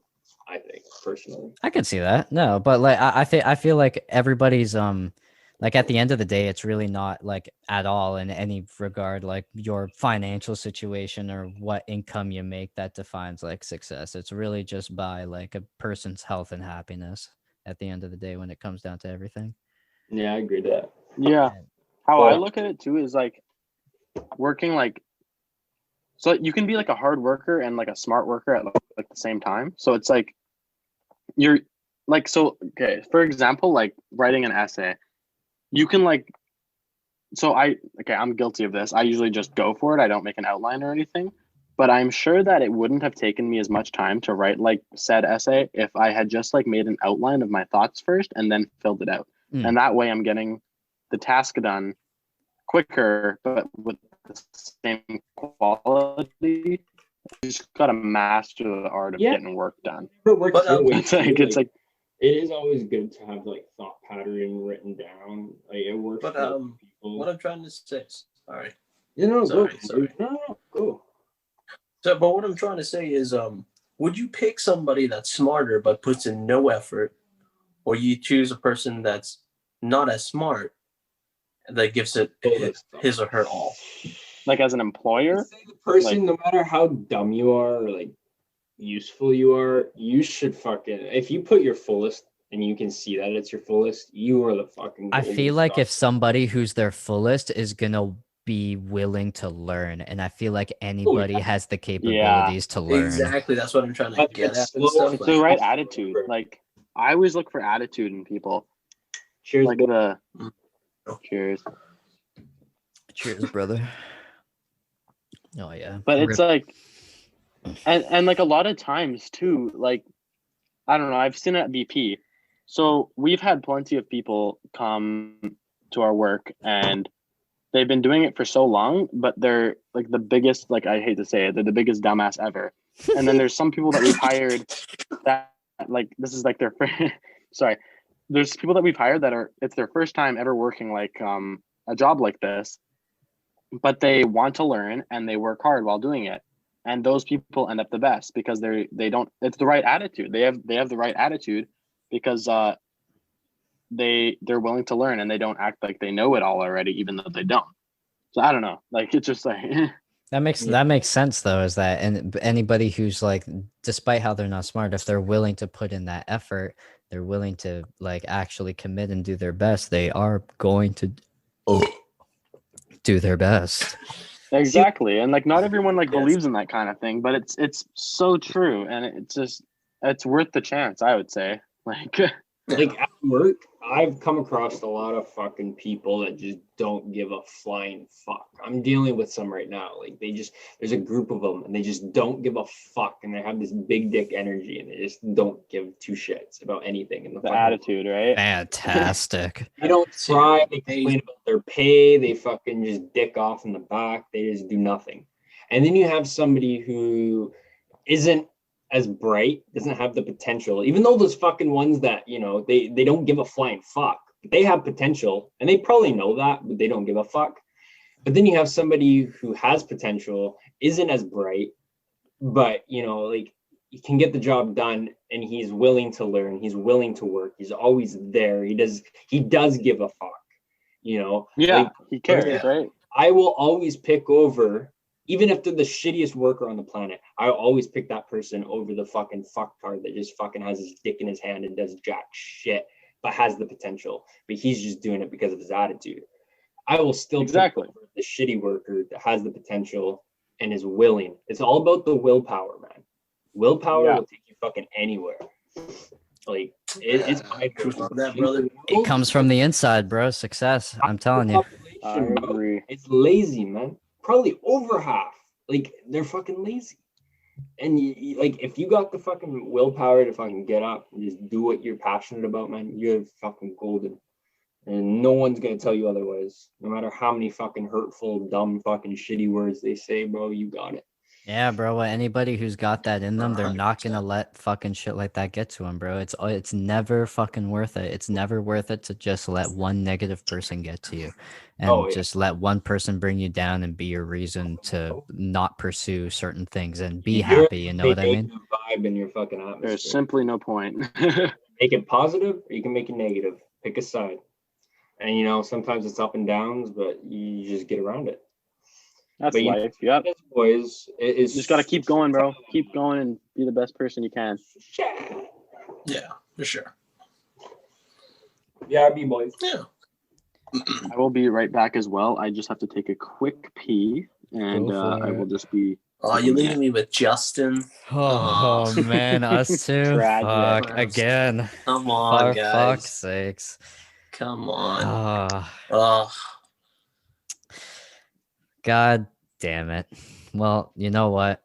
I think personally. I can see that. No, but like I feel like everybody's like at the end of the day, it's really not like at all in any regard like your financial situation or what income you make that defines like success. It's really just by like a person's health and happiness at the end of the day when it comes down to everything. Yeah, I agree with that. Yeah. How I look at it too is like working like, so you can be like a hard worker and like a smart worker at like the same time. So it's like you're like, so okay, for example, like writing an essay, you can like, so I'm guilty of this. I usually just go for it. I don't make an outline or anything, but I'm sure that it wouldn't have taken me as much time to write like said essay if I had just like made an outline of my thoughts first and then filled it out. And that way I'm getting the task done quicker, but with the same quality. You just gotta master the art of getting work done. But It's like it is always good to have like thought pattern written down. Like it works. But people. what I'm trying to say, sorry. Sorry. Go. So, but what I'm trying to say is, would you pick somebody that's smarter but puts in no effort, or you choose a person that's not as smart that gives it his or her all? Like as an employer, the person, no matter how dumb you are or like useful you are, you should fucking, if you put your fullest and you can see that it's your fullest, you are the fucking I feel like if somebody who's their fullest is gonna be willing to learn, and I feel like anybody has the capabilities to learn. Exactly, that's what I'm trying to get at. It's the right attitude. Like I always look for attitude in people. Cheers, like cheers. Cheers, brother. Oh yeah. But it's like, and like a lot of times too, like, I don't know, I've seen it at BP. So we've had plenty of people come to our work and they've been doing it for so long, but they're like the biggest, like I hate to say it, they're the biggest dumbass ever. And then there's some people that we've hired that like, this is like their sorry. There's people that we've hired that it's their first time ever working like a job like this, but they want to learn and they work hard while doing it. And those people end up the best because they don't, it's the right attitude. They have the right attitude because they're willing to learn and they don't act like they know it all already, even though they don't. So I don't know, like it's just like that makes sense though, is that and anybody who's like, despite how they're not smart, if they're willing to put in that effort, they're willing to like actually commit and do their best, they are going to do their best. Exactly. And like not everyone like believes in that kind of thing, but it's so true, and it's worth the chance, I would say. Like at work, I've come across a lot of fucking people that just don't give a flying fuck. I'm dealing with some right now. Like there's a group of them and they just don't give a fuck, and they have this big dick energy and they just don't give two shits about anything. And the attitude, right? Fantastic. They don't try. They complain about their pay. They fucking just dick off in the back. They just do nothing. And then you have somebody who isn't as bright, doesn't have the potential, even though those fucking ones that, you know, they don't give a flying fuck, but they have potential and they probably know that, but they don't give a fuck. But then you have somebody who has potential, isn't as bright, but, you know, like he can get the job done and he's willing to learn, he's willing to work, he's always there, he does give a fuck, you know. Like, he cares, right? I will always pick over, even if they're the shittiest worker on the planet, I always pick that person over the fucking fucktard that just fucking has his dick in his hand and does jack shit, but has the potential, but he's just doing it because of his attitude. I will still pick over the shitty worker that has the potential and is willing. It's all about the willpower, man. Willpower will take you fucking anywhere. Like it's my truth on that, brother. It comes from the inside, bro. Success. I'm telling you. I agree. It's lazy, man. Probably over half. Like they're fucking lazy. And you, like if you got the fucking willpower to fucking get up and just do what you're passionate about, man, you're fucking golden. And no one's gonna tell you otherwise. No matter how many fucking hurtful, dumb, fucking shitty words they say, bro, you got it. Yeah, bro. Anybody who's got that in them, they're not gonna let fucking shit like that get to them, bro. It's never fucking worth it. It's never worth it to just let one negative person get to you, and Oh, yeah. just let one person bring you down and be your reason to not pursue certain things and be You happy. You know what I mean? negative vibe in your fucking atmosphere. There's simply no point. Make it positive, or you can make it negative. Pick a side. And you know, sometimes it's up and downs, but you just get around it. That's But life. Yep. Boys, You just gotta keep going, bro. Keep going and be the best person you can. Yeah, for sure. Yeah, be boys. Yeah. I will be right back as well. I just have to take a quick pee, and Go for I will it. just be. Oh, you leaving me with Justin? Oh man, us too. Tragic. Fuck again. Come on, For guys. fuck's sakes. Come on. Oh, Oh, God damn it. Well, you know what?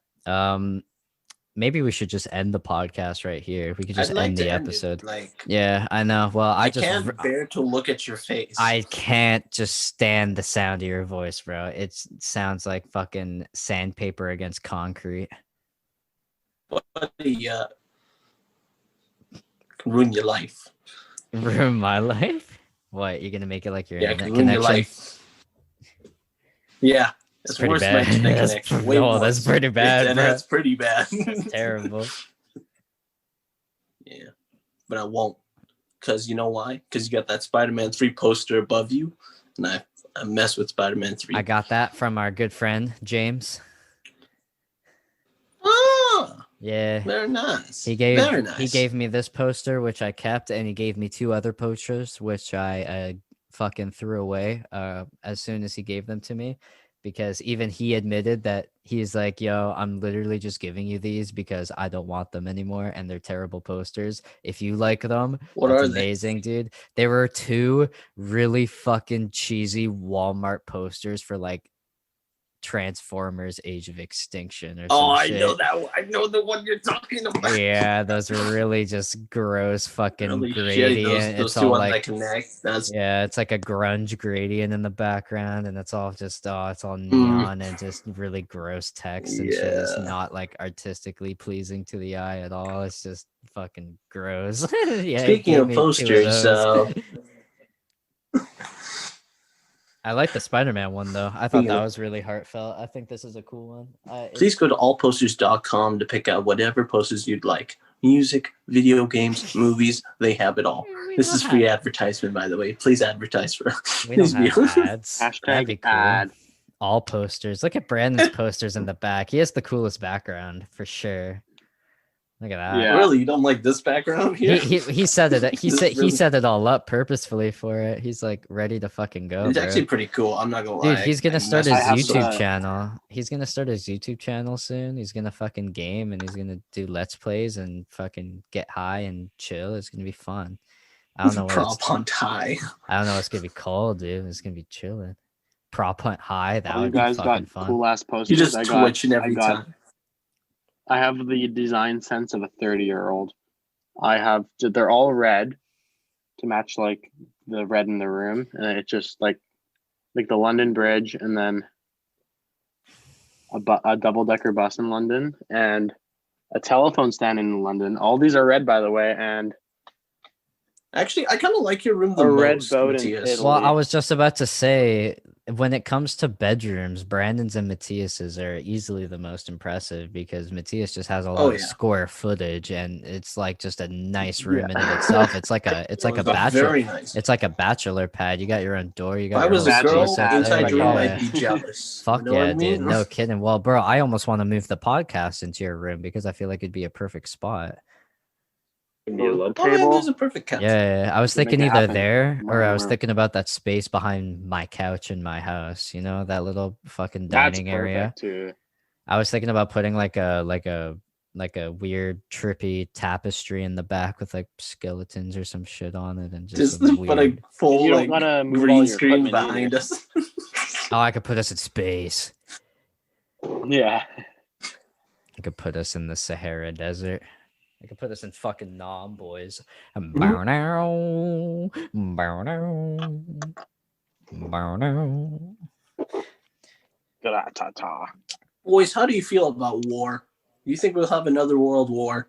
Maybe we should just end the podcast right here. We could just I'd like end to the end it, episode. like, Yeah, I know. Well, I can't bear to look at your face. I can't just stand the sound of your voice, bro. It sounds like fucking sandpaper against concrete. What ruin your life. Ruin my life? What, you're gonna make it like your Yeah, internet ruin your connection? life. Yeah, It's it's pretty worse bad. than internet connection. Way No, worse. that's pretty bad, bro. That's pretty bad. That's terrible. Yeah, but I won't. Because you know why? Because you got that Spider-Man 3 poster above you, and I mess with Spider-Man 3. I got that from our good friend James. Ah, Yeah. very nice. He Very nice. gave me this poster, which I kept, and he gave me 2 other posters, which I fucking threw away as soon as he gave them to me, because even he admitted that he's like, yo, I'm literally just giving you these because I don't want them anymore, and they're terrible posters. If you like them, What that's are they? amazing, dude. There were 2 really fucking cheesy Walmart posters for like Transformers Age of Extinction or some Oh, shit. I know that one. I know the one you're talking about. Yeah, those are really just gross fucking Really gradient. shitty. Those It's two all ones like that connect. That's yeah, it's like a grunge gradient in the background, and it's all just it's all neon and just really gross text and shit. It's Yeah. not like artistically pleasing to the eye at all. It's just fucking gross. Yeah. Speaking of posters, I like the Spider-Man one though. I thought Speaking that of- was really heartfelt. I think this is a cool one. please go to allposters.com to pick out whatever posters you'd like. Music, video games, movies, they have it all. This is free advertisement, by the way. Please advertise for We don't these have views. ads. That'd Hashtag be cool. ad. All posters. Look at Brandon's posters in the back. He has the coolest background for sure. Look at that. Yeah. Really, you don't like this background here? He said it. He This said he really- set it all up purposefully for it. He's like ready to fucking go. It's bro. actually pretty cool. I'm not gonna Dude, lie. he's gonna start I his have YouTube to- channel. He's gonna start his YouTube channel soon. He's gonna fucking game and he's gonna do let's plays and fucking get high and chill. It's gonna be fun. I don't know what prop hunt high. I don't know what's gonna be called, dude. It's gonna be chilling. Prop hunt high. That All you would be guys fucking got fun. cool ass posters. You just I got, twitching every time. I have the design sense of a 30-year-old. They're all red to match like the red in the room, and it's just like the London Bridge, and then a double-decker bus in London, and a telephone stand in London. All these are red, by the way, and Actually, I kind of like your room the A red most, boat in Mattias. Italy. Well, I was just about to say, when it comes to bedrooms, Brandon's and Mattias's are easily the most impressive because Mattias just has a lot of yeah. square footage, and it's like just a nice room in of itself. It's like a bachelor. Very nice. It's like a bachelor pad. You got your own door. You If got I your was a whole Bachelor girl space up pad, there, inside your room, yeah. I'd be jealous. Fuck You know yeah, what I mean? dude. No kidding. Well, bro, I almost want to move the podcast into your room because I feel like it'd be a perfect spot. Be a love Oh man, table. there's a perfect couch. Yeah, I was Make thinking it either happen. there or I was Wherever. thinking about that space behind my couch in my house. You know, that little fucking That's dining area. perfect too. I was thinking about putting like a weird trippy tapestry in the back with like skeletons or some shit on it and just some But a weird. full You don't like gotta move all green your screen equipment behind either. us. Oh, I could put us in space. Yeah. I could put us in the Sahara Desert. I could put us in fucking Nam, boys. Mm-hmm. Bow now, bow now, bow now. Ta-ta. Boys, how do you feel about war? Do you think we'll have another world war?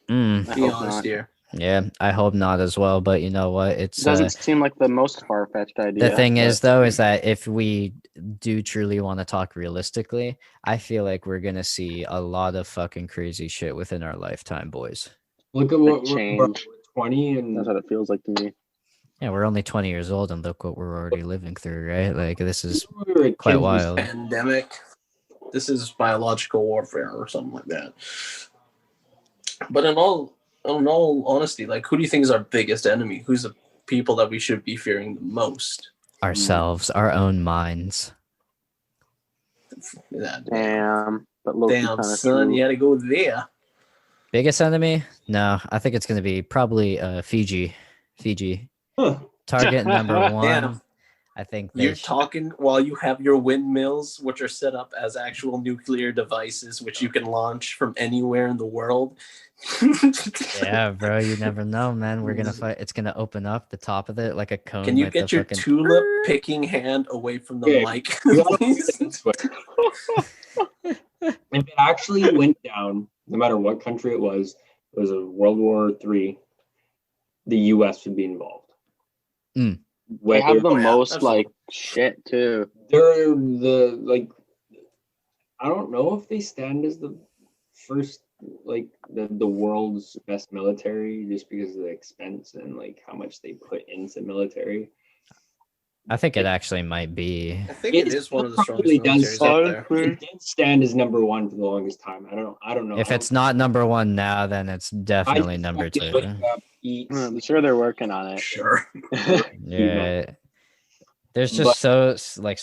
I Be hope honest not. here. Yeah, I hope not as well. But you know what? It doesn't seem like the most far-fetched idea. The thing but- is, though, is that if we do truly want to talk realistically, I feel like we're gonna see a lot of fucking crazy shit within our lifetime, boys. Look at Like what we're change. 20 and That's what it feels like to me. Yeah, we're only 20 years old, and look what we're already living through, right? Like this is we were quite kids, we wild. Pandemic. This is biological warfare or something like that. But in all honesty, like, who do you think is our biggest enemy? Who's the people that we should be fearing the most? Ourselves, our own minds. Damn, But Loki's damn, kinda son, true. you had to go there. Biggest enemy? No, I think it's gonna be probably Fiji. Huh. Target number one. Damn. I think You're talking while you have your windmills, which are set up as actual nuclear devices, which you can launch from anywhere in the world. Yeah, bro, you never know, man. We're gonna fight. It's gonna open up the top of it like a cone. Can you like get the your fucking... tulip picking hand away from the Okay. mic? You gotta please? put it this way. If it actually went down, no matter what country it was a World War III, the US would be involved. Mm. They have the Oh, yeah, most absolutely. like shit too. They're the like I don't know if they stand as the first like the world's best military just because of the expense and like how much they put into military. I think it actually might be. I think it is one of the strongest probably does militaries out there. It did stand as number one for the longest time. I don't know. If it's not number one now, then it's definitely number two. I'm sure they're working on it. Sure. Yeah. There's just so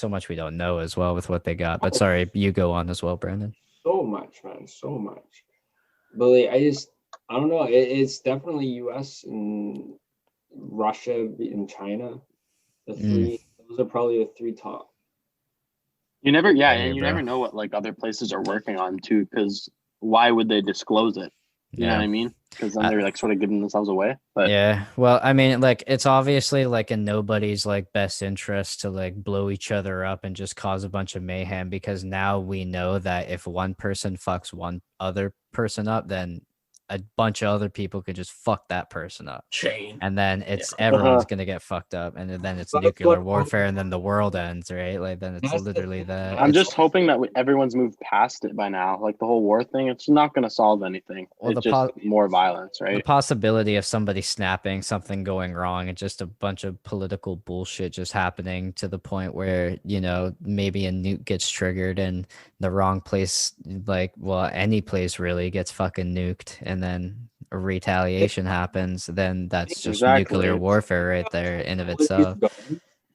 much we don't know as well with what they got. But sorry, you go on as well, Brandon. So much, man, so much. But like, I don't know. It's definitely U.S. and Russia and China. The three, those are probably the three top. You never, Yeah, and you bro. never know what like other places are working on too, because why would they disclose it? You know what I mean? Because then they're like sort of giving themselves away. But yeah, well, I mean, like it's obviously like in nobody's like best interest to like blow each other up and just cause a bunch of mayhem, because now we know that if one person fucks one other person up, then a bunch of other people could just fuck that person up. Chain. And then it's everyone's gonna get fucked up, and then it's nuclear warfare, and then the world ends, right? Like then it's literally that. I'm just hoping that everyone's moved past it by now. Like the whole war thing, it's not going to solve anything. Well, it's just more violence, The right? possibility of somebody snapping, something going wrong, and just a bunch of political bullshit just happening to the point where, you know, maybe a nuke gets triggered and the wrong place, like, well, any place really gets fucking nuked, and then a retaliation happens, then that's just nuclear warfare right there in of itself.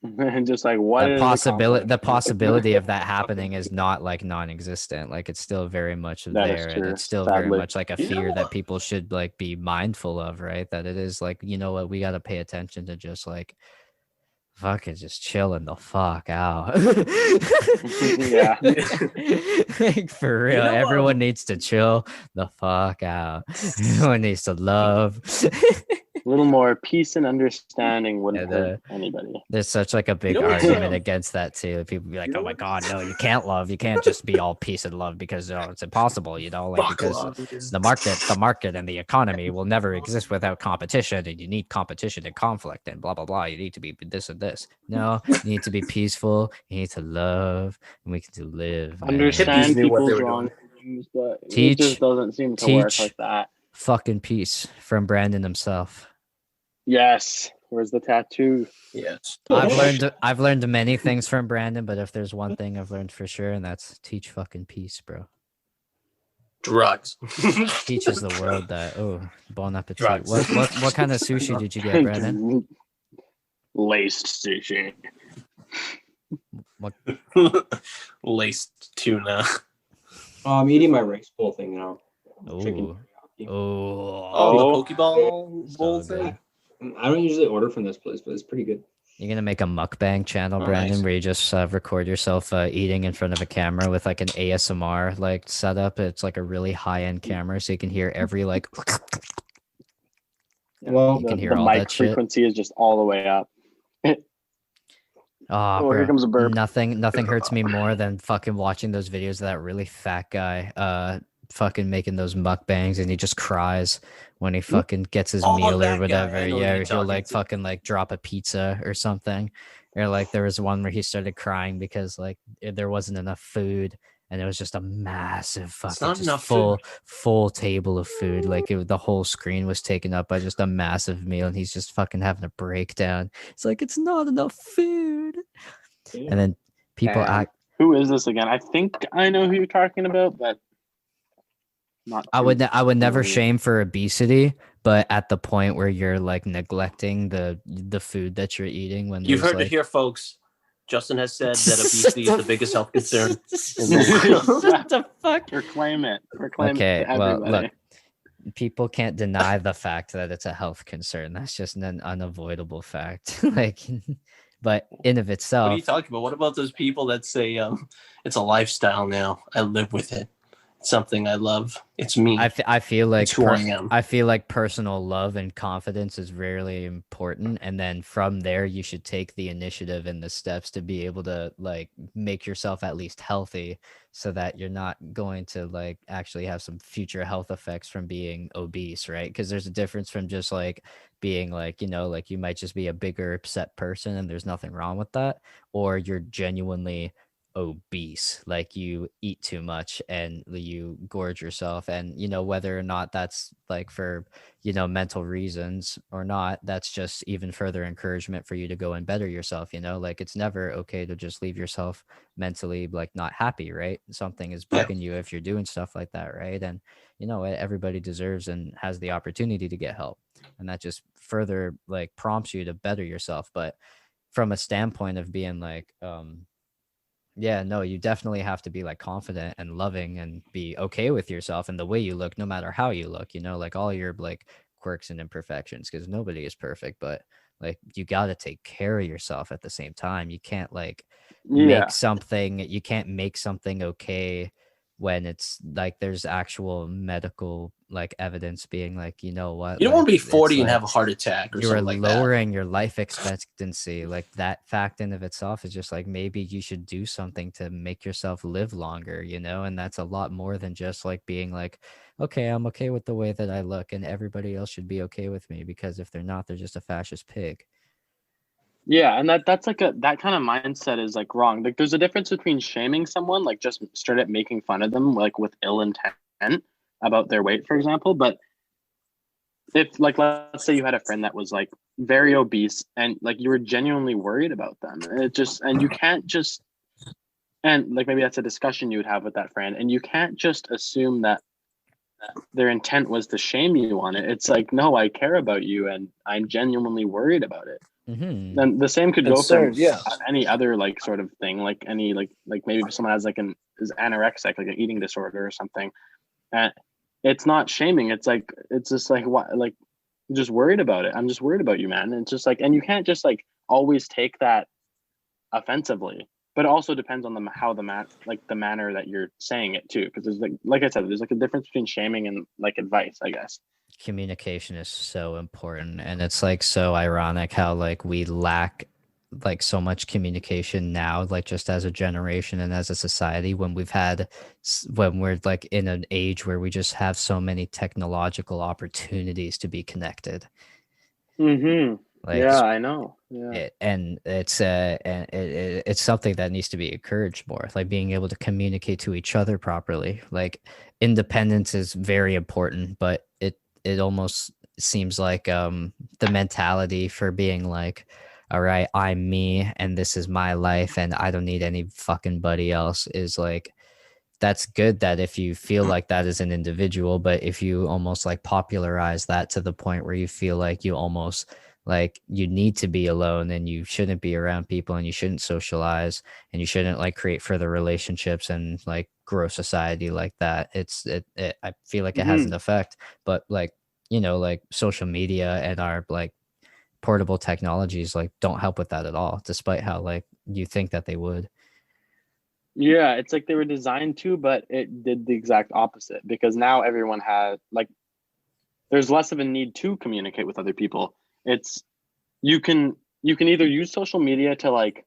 And just like what The possibility of that happening is not like non-existent. Like it's still very much there, and it's still very much like a fear that people should like be mindful of, right? That it is like, you know what, we got to pay attention to just like fucking just chilling the fuck out. Yeah. Like for real, everyone needs to chill the fuck out. Everyone needs to love. A little more peace and understanding wouldn't hurt anybody. There's such like a big argument against that too. People be like, "Oh my god, no, you can't love. You can't just be all peace and love because it's impossible." You know, like because the market and the economy will never exist without competition, and you need competition and conflict and blah blah blah. You need to be this and this. No, you need to be peaceful. You need to love, and we can live. Understand people's wrong things, but it just doesn't seem to work like that. Fucking peace from Brandon himself. Yes. Where's the tattoo? Yes. I've learned many things from Brandon, but if there's one thing I've learned for sure, and that's teach fucking peace, bro. Drugs. Teaches the world that. Oh, bon appetit. Drugs. What kind of sushi did you get, Brandon? Laced sushi. What? Laced tuna. I'm eating my rice bowl thing now. Ooh. Oh, the Pokeball bowl thing. I don't usually order from this place, but it's pretty good. You're gonna make a mukbang channel, Brandon, nice. where you just record yourself eating in front of a camera with like an ASMR like setup. It's like a really high end camera, so you can hear every like. Well, you can hear the all mic that shit. frequency is just all the way up. Oh, Oh, here bro. comes a burp. Nothing hurts me more than fucking watching those videos of that really fat guy fucking making those mukbangs and he just cries when he fucking gets his Oh, meal that or guy. whatever. I know who Yeah, you're or he'll talking like to. fucking like drop a pizza or something. Or like there was one where he started crying because like there wasn't enough food and it was just a massive fucking not just enough full table of food. Like the whole screen was taken up by just a massive meal and he's just fucking having a breakdown. It's like it's not enough food. And then people Damn. act. Who is this again? I think I know who you're talking about, but not. I would never familiar. shame for obesity, but at the point where you're like neglecting the food that you're eating when You've there's heard like it here, folks. Justin has said that obesity is the biggest health concern. What the fuck? Proclaim it. Okay, To well, everybody. look, people can't deny the fact that it's a health concern. That's just an unavoidable fact. Like, but in of What are itself, you talking about? What about those people that say it's a lifestyle now? I live with it. It's something I love. It's me. I feel like It's who I am. I feel like personal love and confidence is really important, and then from there you should take the initiative and the steps to be able to like make yourself at least healthy, so that you're not going to like actually have some future health effects from being obese, right? Because there's a difference from just like being like, you know, like you might just be a bigger upset person and there's nothing wrong with that, or you're genuinely obese, like you eat too much and you gorge yourself, and you know whether or not that's like for, you know, mental reasons or not, that's just even further encouragement for you to go and better yourself. You know, like it's never okay to just leave yourself mentally like not happy, right? Something is Yeah. bugging you if you're doing stuff like that, right? And you know, everybody deserves and has the opportunity to get help, and that just further like prompts you to better yourself. But from a standpoint of being like yeah, no, you definitely have to be like confident and loving and be okay with yourself and the way you look, no matter how you look, you know, like all your like quirks and imperfections, because nobody is perfect, but like you got to take care of yourself at the same time. You can't like you can't make something okay when it's like there's actual medical like evidence being like, you know what, You don't like, want to be it's 40 and like, have a heart attack or you are something like that. lowering your life expectancy. Like that fact in of itself is just like maybe you should do something to make yourself live longer, you know? And that's a lot more than just like being like, okay, I'm okay with the way that I look and everybody else should be okay with me, because if they're not, they're just a fascist pig. Yeah, and that's like that kind of mindset is like wrong. Like there's a difference between shaming someone, like just straight up making fun of them, like with ill intent about their weight, for example. But if like let's say you had a friend that was like very obese and like you were genuinely worried about them, and you can't just, and like maybe that's a discussion you would have with that friend, and you can't just assume that their intent was to shame you on it. It's like, no, I care about you and I'm genuinely worried about it. Mm-hmm. Then the same could go for yeah. any other like sort of thing, like any like maybe if someone has like is anorexic, like an eating disorder or something, and it's not shaming. It's like it's just like what, like I'm just worried about it. I'm just worried about you, man. And it's just like, and you can't just like always take that offensively, but it also depends on the manner that you're saying it too, because there's like I said, there's like a difference between shaming and like advice, I guess. Communication is so important, and it's like so ironic how like we lack like so much communication now, like just as a generation and as a society, when we're like in an age where we just have so many technological opportunities to be connected. Like, Yeah, I know. Yeah. It's something that needs to be encouraged more, like being able to communicate to each other properly. Like independence is very important, but it almost seems like the mentality for being like, all right, I'm me and this is my life and I don't need any fucking buddy else, is like, that's good that if you feel like that as an individual, but if you almost like popularize that to the point where you feel like you almost like you need to be alone and you shouldn't be around people and you shouldn't socialize and you shouldn't like create further relationships and like grow society like that, I feel like it has an effect. But like, you know, like social media and our like portable technologies like don't help with that at all, despite how like you think that they would. Yeah, it's like they were designed to, but it did the exact opposite, because now everyone has like there's less of a need to communicate with other people. It's you can either use social media to like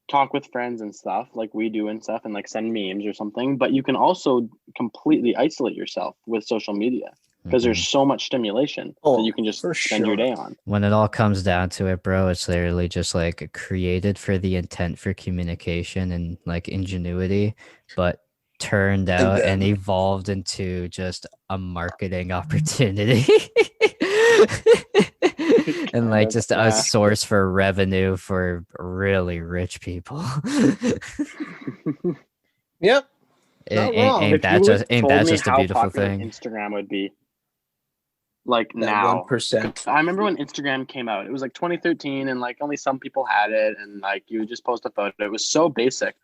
talk with friends and stuff like we do and stuff, and like send memes or something, but you can also completely isolate yourself with social media because there's so much stimulation that you can just spend your day on. When it all comes down to it, bro, it's literally just like created for the intent for communication and like ingenuity, but turned out and evolved into just a marketing opportunity. And like just a source for revenue for really rich people. Yep. Ain't that just a beautiful thing? Instagram would be like that now 1%. I remember when Instagram came out, it was like 2013 and like only some people had it, and like you would just post a photo. It was so basic.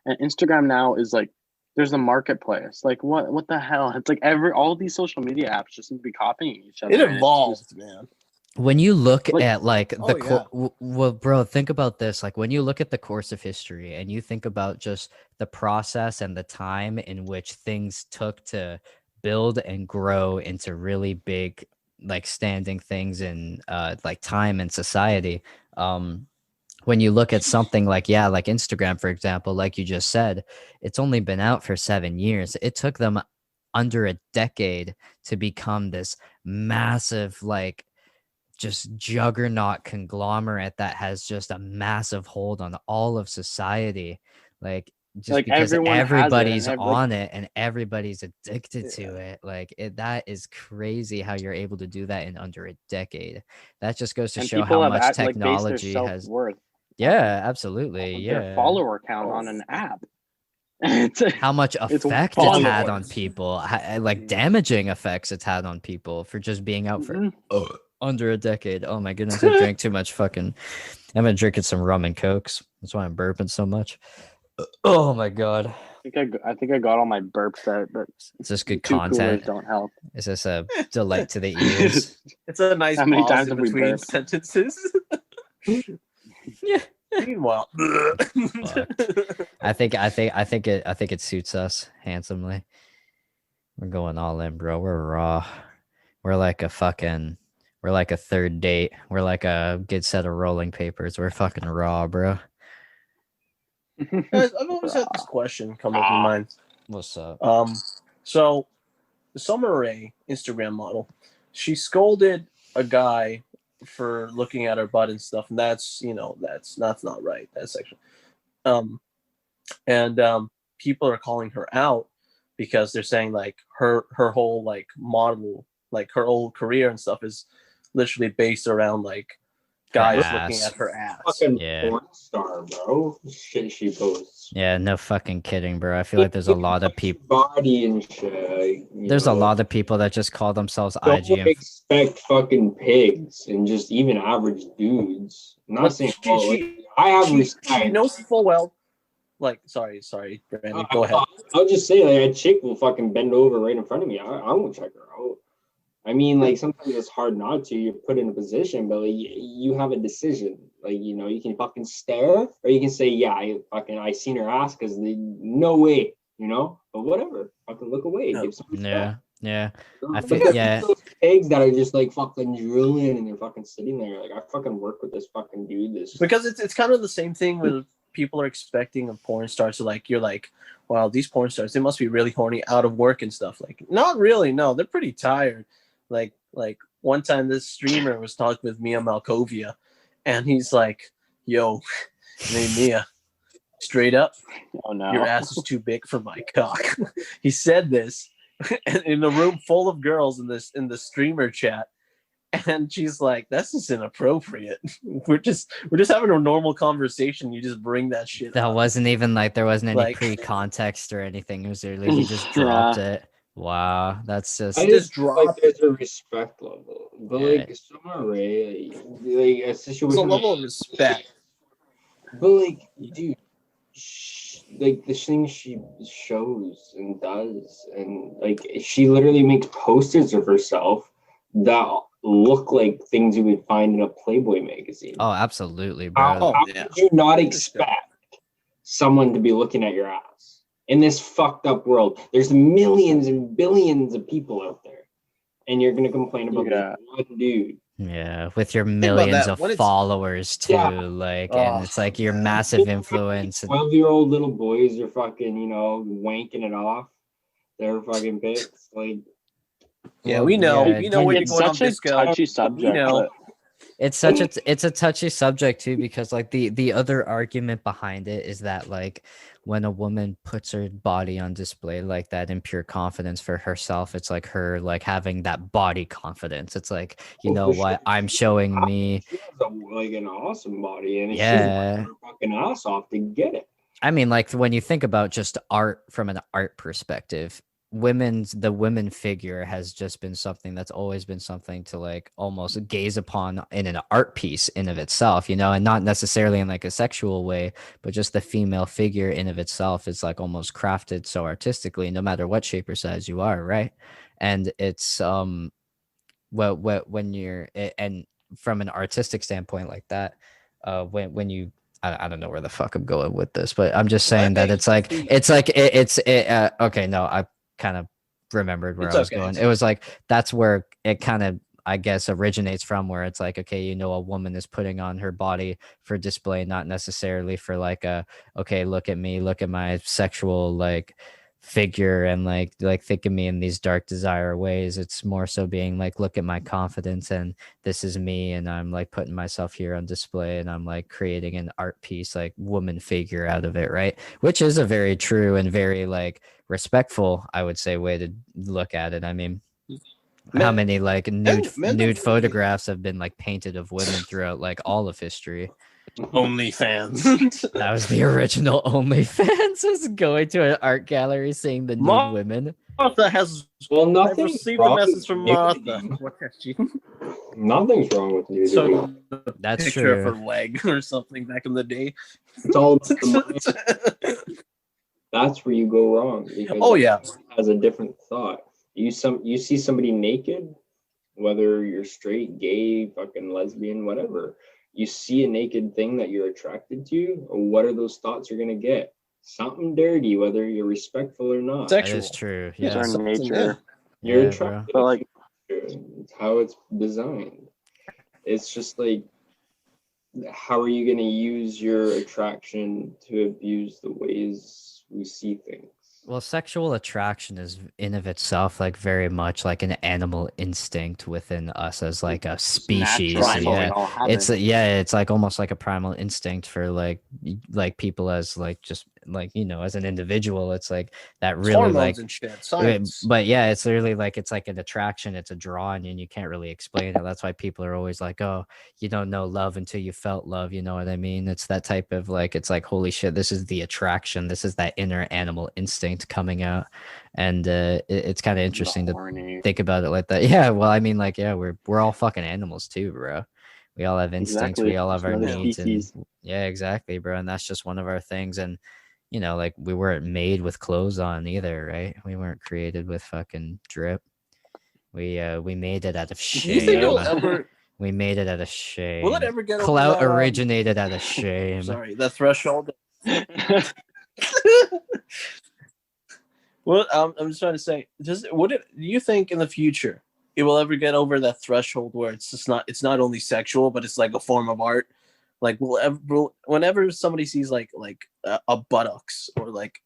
And Instagram now is like there's a marketplace. Like what the hell? It's like all these social media apps just seem to be copying each other. It evolved, man. When you look at like well, bro, think about this. Like when you look at the course of history and you think about just the process and the time in which things took to build and grow into really big, like standing things in like time and society. When you look at something like Instagram, for example, like you just said, it's only been out for 7 years. It took them under a decade to become this massive, like, just juggernaut conglomerate that has just a massive hold on all of society. Like, just like because everybody's on it and everybody's addicted to it. Like that is crazy how you're able to do that in under a decade. That just goes to show how much technology has worth. Yeah, absolutely. Their follower count on an app. How much effect it's had on people, like damaging effects it's had on people for just being out for under a decade. Oh my goodness, I drank too much fucking. I've been drinking some rum and cokes. That's why I'm burping so much. Oh my god. I think I got all my burps out, but it's just good content. Don't help. Is this a delight to the ears? It's a nice how many pause times in have we between burped? sentences. Yeah. Meanwhile, I think it suits us handsomely. We're going all in, bro. We're raw. We're like a third date. We're like a good set of rolling papers. We're fucking raw, bro. Guys, I've always had this question come up in mind. What's up? So the Summer Rae Instagram model, she scolded a guy for looking at her butt and stuff, and that's not right. That's sexual. And people are calling her out because they're saying like her whole like model, like her whole career and stuff is literally based around like guys looking at her ass. Fucking porn star, bro. Shit she posts. Yeah, no fucking kidding, bro. I feel like there's a lot of people. Body and shit. There's a lot of people that just call themselves Don't IG. Expect fucking pigs and just even average dudes. I'm not saying I have respect. She knows full well. Like, sorry, Brandon. Go ahead. I'll just say, like, a chick will fucking bend over right in front of me. I won't check her out. I mean, like, sometimes it's hard not to. You're put in a position, but like, you have a decision. Like, you can fucking stare, or you can say, yeah, I seen her ass because no way, But whatever, fucking look away. Give some respect. Yeah. I think those pigs that are just like fucking drooling and they're fucking sitting there. Like, I fucking work with this fucking dude. Because it's kind of the same thing with people are expecting of porn stars. So like, you're like, wow, these porn stars, they must be really horny out of work and stuff. Like, not really. No, they're pretty tired. Like one time this streamer was talking with Mia Malkovia and he's like, yo, hey Mia, straight up, your ass is too big for my cock. He said this in a room full of girls in the streamer chat. And she's like, that's just inappropriate. We're just having a normal conversation. You just bring that shit that up. Wasn't even like there wasn't any pre-context or anything. It was literally he just dropped it. Wow, that's just. I just dropped. There's a respect level, but like Summer Rae, like a situation. There's a level of respect. But like, dude, like the things she shows and does, and like she literally makes posters of herself that look like things you would find in a Playboy magazine. Oh, absolutely, bro. How could you not expect someone to be looking at your ass? In this fucked up world, there's millions and billions of people out there, and you're gonna complain about one dude Yeah, with your about millions that, of when it's- followers too, Yeah. like, and it's like your man. massive influence. 12-year-old little boys are fucking, wanking it off. Their fucking pics. Like, Yeah, Well, we know. yeah, We know when you're It's going on such a disco. touchy We subject. know. it's a touchy subject too, because like the other argument behind it is that like when a woman puts her body on display like that in pure confidence for herself, it's like her like having that body confidence. It's like, you Oh, know for what, sure. I'm showing me. She has an awesome body, and she's Yeah. working her fucking ass off to get it. I mean, like when you think about just art from an art perspective, the women figure has just been something that's always been something to like almost gaze upon in an art piece in of itself, you know, and not necessarily in like a sexual way, but just the female figure in of itself is like almost crafted so artistically, no matter what shape or size you are, right? And it's when you're and from an artistic standpoint like that, when you I don't know where the fuck I'm going with this, but I'm just saying that it's like okay, no, I kind of remembered where It's I was okay. going. It was like that's where it kind of, I guess, originates from, where it's like, okay, you know, a woman is putting on her body for display, not necessarily for like a, okay, look at me, look at my sexual like figure, and like think of me in these dark desire ways. It's more so being like, look at my confidence, and this is me, and I'm like putting myself here on display, and I'm like creating an art piece, like woman figure out of it, right? Which is a very true and very like respectful, I would say, way to look at it. I mean, how many like nude men photographs have been like painted of women throughout like all of history? OnlyFans. That was the original OnlyFans, was going to an art gallery seeing the nude women. Martha has. Well, I've nothing's received a wrong message with from nudity. Martha. What has she? Nothing's wrong with nudity. So That's picture true. of her leg or something back in the day. It's all about the mind. That's where you go wrong, because Oh yeah. everyone has a different thought. You see somebody naked, whether you're straight, gay, fucking lesbian, whatever. You see a naked thing that you're attracted to, what are those thoughts you're gonna get? Something dirty, whether you're respectful or not. That Sexual. is true. It's Yeah. our something, nature. You're Yeah, attracted. But like, It's how it's designed. It's just like, how are you going to use your attraction to abuse the ways we see things? Well, sexual attraction is in of itself like very much like an animal instinct within us as like a species. natural, Yeah, we all have it's it. it's like almost like a primal instinct for like people as like just like, you know, as an individual. It's like that It's really hormones like and shit. Science. but yeah, it's literally like it's like an attraction, it's a drawing, and you can't really explain it. That's why people are always like, oh, you don't know love until you felt love, you know what I mean? It's that type of like, it's like, holy shit, this is the attraction, this is that inner animal instinct coming out. And it's kind of interesting to think about it like that. Yeah, well, I mean, like, yeah, we're all fucking animals too, bro. We all have instincts, exactly. we all have our Another needs, species. and yeah, exactly, bro. And that's just one of our things. And you know, like we weren't made with clothes on either, right? We weren't created with fucking drip. We made it out of Do you think it'll shame. ever? We made it out of shame. Will it ever get over Clout that, originated out of shame. Sorry, the threshold. Well, I'm just trying to say, do you think in the future it will ever get over that threshold where it's not only sexual, but it's like a form of art? Like, whenever somebody sees like a buttocks or like,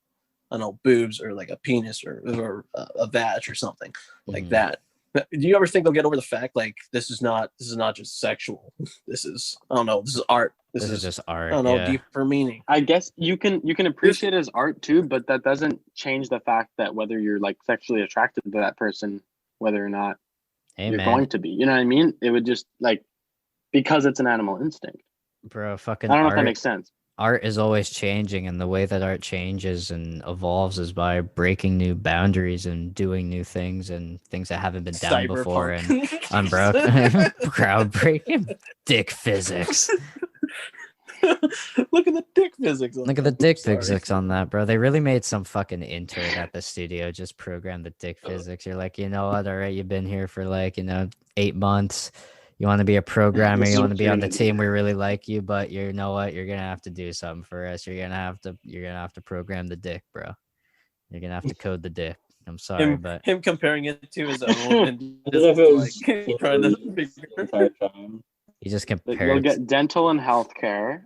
I don't know, boobs or like a penis or a vag or something like that. Do you ever think they'll get over the fact like this is not just sexual? This is, I don't know, this is art. This is just art. I don't know, yeah. deeper meaning. I guess you can appreciate it as art too, but that doesn't change the fact that whether you're like sexually attracted to that person, whether or not Hey, you're man. going to be. You know what I mean? It would just like, because it's an animal instinct. Bro, fucking I don't know art. if that makes sense. Art is always changing, and the way that art changes and evolves is by breaking new boundaries and doing new things and things that haven't been done before and unbroken. Groundbreaking dick physics. Look at the dick physics. Look at the dick physics on that, bro. They really made some fucking intern at the studio just program the dick physics. You're like, you know what? All right, you've been here for like, 8 months. You want to be a programmer, you want to be on the team. We really like you, but you know what? You're gonna have to do something for us. You're gonna have to program the dick, bro. You're gonna have to code the dick. I'm sorry, but him comparing it to his own and I don't know if it was like trying to the figure. entire time. he just You'll compared. get dental and healthcare,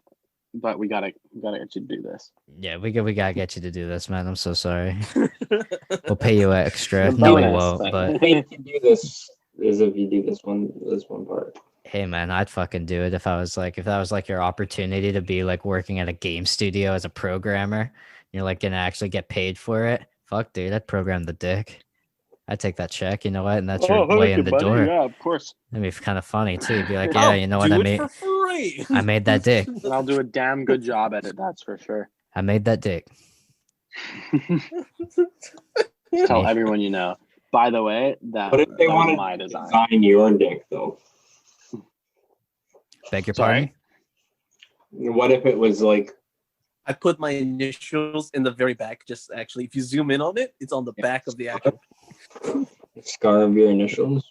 but we gotta get you to do this. Yeah, we gotta get you to do this, man. I'm so sorry. We'll pay you extra. The No, we bonus won't. thing. But Wait to do this is if you do this one part. hey, man, I'd fucking do it if that was like your opportunity to be like working at a game studio as a programmer. You're like gonna actually get paid for it. Fuck, dude, I'd program the dick. I'd take that check. You know what? And that's your way in the door. Yeah, of course. That'd be kind of funny too. You'd be like, yeah, you know what? Do I it made for free. I made that dick. And I'll do a damn good job at it. That's for sure. I made that dick. Tell everyone you know. By the way, that What if they was want my to design. design your dick though? Beg your Sorry? pardon? What if it was like I put my initials in the very back. Just actually, if you zoom in on it, it's on the back of the actual. a scar of your initials?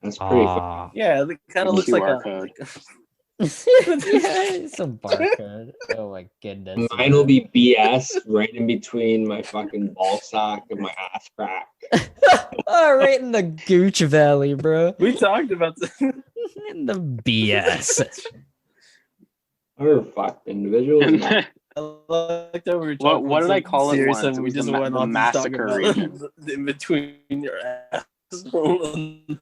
That's pretty fun. Aw. Yeah, it kind of looks like QR a. code. Yeah, it's a barcode. Oh my goodness. Mine will be BS right in between my fucking ball sack and my ass crack. Oh, right in the Gooch Valley, bro. We talked about this. In the BS. We're fucked individuals. And man. I like that we were What- talking what about did I something call it serious once? and It we was just the went the on to talk massacre about region. the in between your asshole and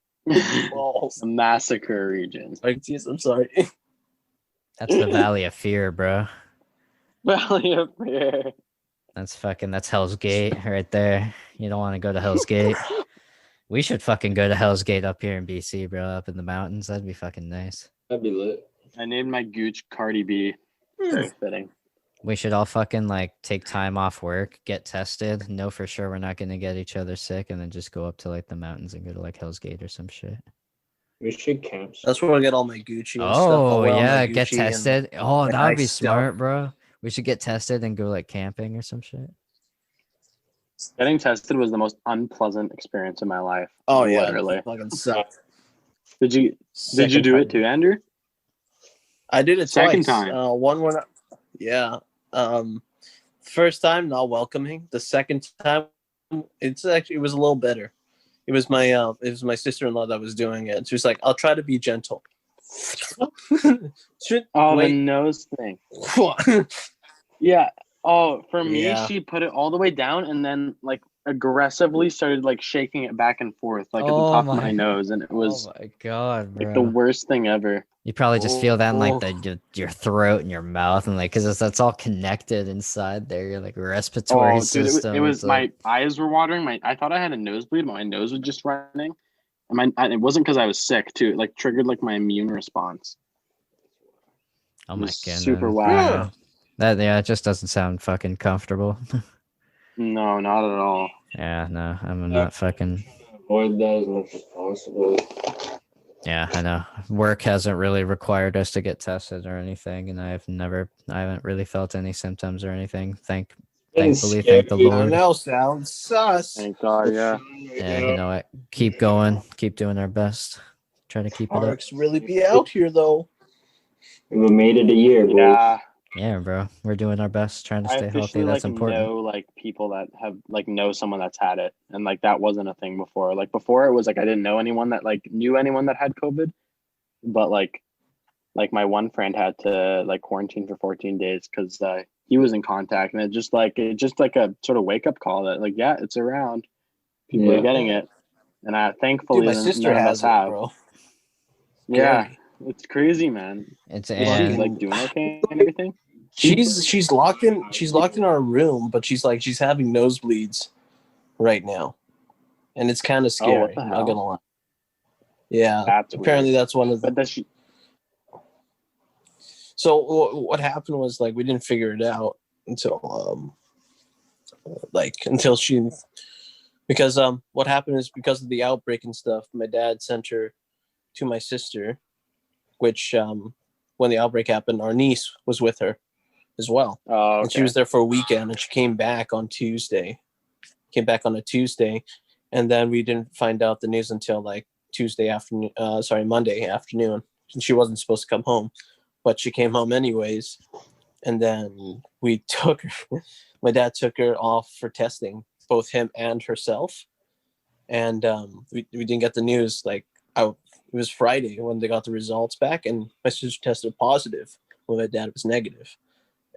balls. the massacre region. Like, geez, I'm sorry. That's the Valley of Fear, bro. Valley of Fear. That's Hell's Gate right there. You don't want to go to Hell's Gate. We should fucking go to Hell's Gate up here in BC, bro, up in the mountains. That'd be fucking nice. That'd be lit. I named my gooch Cardi B. Very fitting. We should all fucking like take time off work, get tested, know for sure we're not gonna get each other sick, and then just go up to like the mountains and go to like Hell's Gate or some shit. We should camp. That's where I get all my Gucci. And stuff. I'll Oh wear all my yeah, get Gucci and- tested. Oh, and that would be nice stuff. smart, bro. We should get tested and go like camping or some shit. Getting tested was the most unpleasant experience in my life. Oh yeah, literally. it fucking sucked. Did you do it too, Andrew? I did it Second twice. time. One when, yeah. First time not welcoming. The second time, it was a little better. It was my sister-in-law that was doing it. She was like, "I'll try to be gentle." Oh, Wait. the nose thing. Yeah. Oh, for me, Yeah. she put it all the way down and then like aggressively started like shaking it back and forth like at the Oh top my- of my nose, and it was Oh my god, bro. like the worst thing ever. You probably just feel that in like Oh. your throat and your mouth, and like because that's all connected inside there. Your like respiratory Oh, dude, system. it was it's like, my eyes were watering. I thought I had a nosebleed. My nose was just running, and it wasn't because I was sick too. It like triggered like my immune response. oh It my was goodness. super whack. Yeah. That it just doesn't sound fucking comfortable. No, not at all. Yeah, no, I'm not fucking. Avoid that as much as possible. Yeah, I know. Work hasn't really required us to get tested or anything, and I haven't really felt any symptoms or anything. Thankfully, thank the scary. I Lord. know, sounds sus. Thank God. Yeah. Yeah, you know what? Keep going. Keep doing our best. Try to keep it up. Parks really be out here though. We made it a year, boys. Yeah. Yeah, bro. We're doing our best, trying to I stay healthy. officially That's like important. know like people that have like know someone that's had it, and like that wasn't a thing before. Like before, it was like I didn't know anyone that like knew anyone that had COVID, but like my one friend had to like quarantine for 14 days because he was in contact, and it just like a sort of wake up call that like yeah, it's around. People Yeah. are getting it, and thankfully Dude, my none sister of has us it, have. bro. Yeah, Scary. it's crazy, man. It's Is she and like doing okay and everything? She's locked in our room, but she's having nosebleeds right now, and it's kind of scary. what the I'm hell? not gonna lie. Yeah, That's apparently weird. that's one of the. But does she? So what happened was like we didn't figure it out until she, because what happened is because of the outbreak and stuff, my dad sent her to my sister, which when the outbreak happened, our niece was with her as well. Oh, And she was there for a weekend, and she came back on a Tuesday, and then we didn't find out the news until like Monday afternoon. And she wasn't supposed to come home, but she came home anyways. And then we took her, my dad took her off for testing both him and herself. And we didn't get the news. Like, it was Friday when they got the results back, and my sister tested positive when my dad was negative.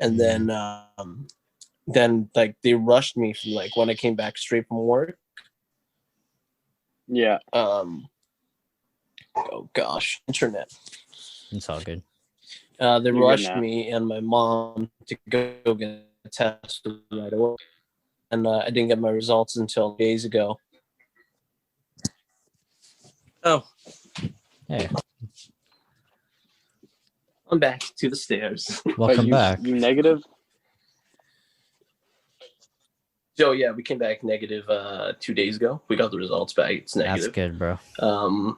And then like they rushed me from like when I came back straight from work. Yeah. Oh gosh, internet. It's all good. They rushed me and my mom to go get a test right away, and I didn't get my results until days ago. Oh, hey, I'm back to the stairs. Welcome back. You negative? So yeah, we came back negative 2 days ago. We got the results back. It's negative. That's good, bro.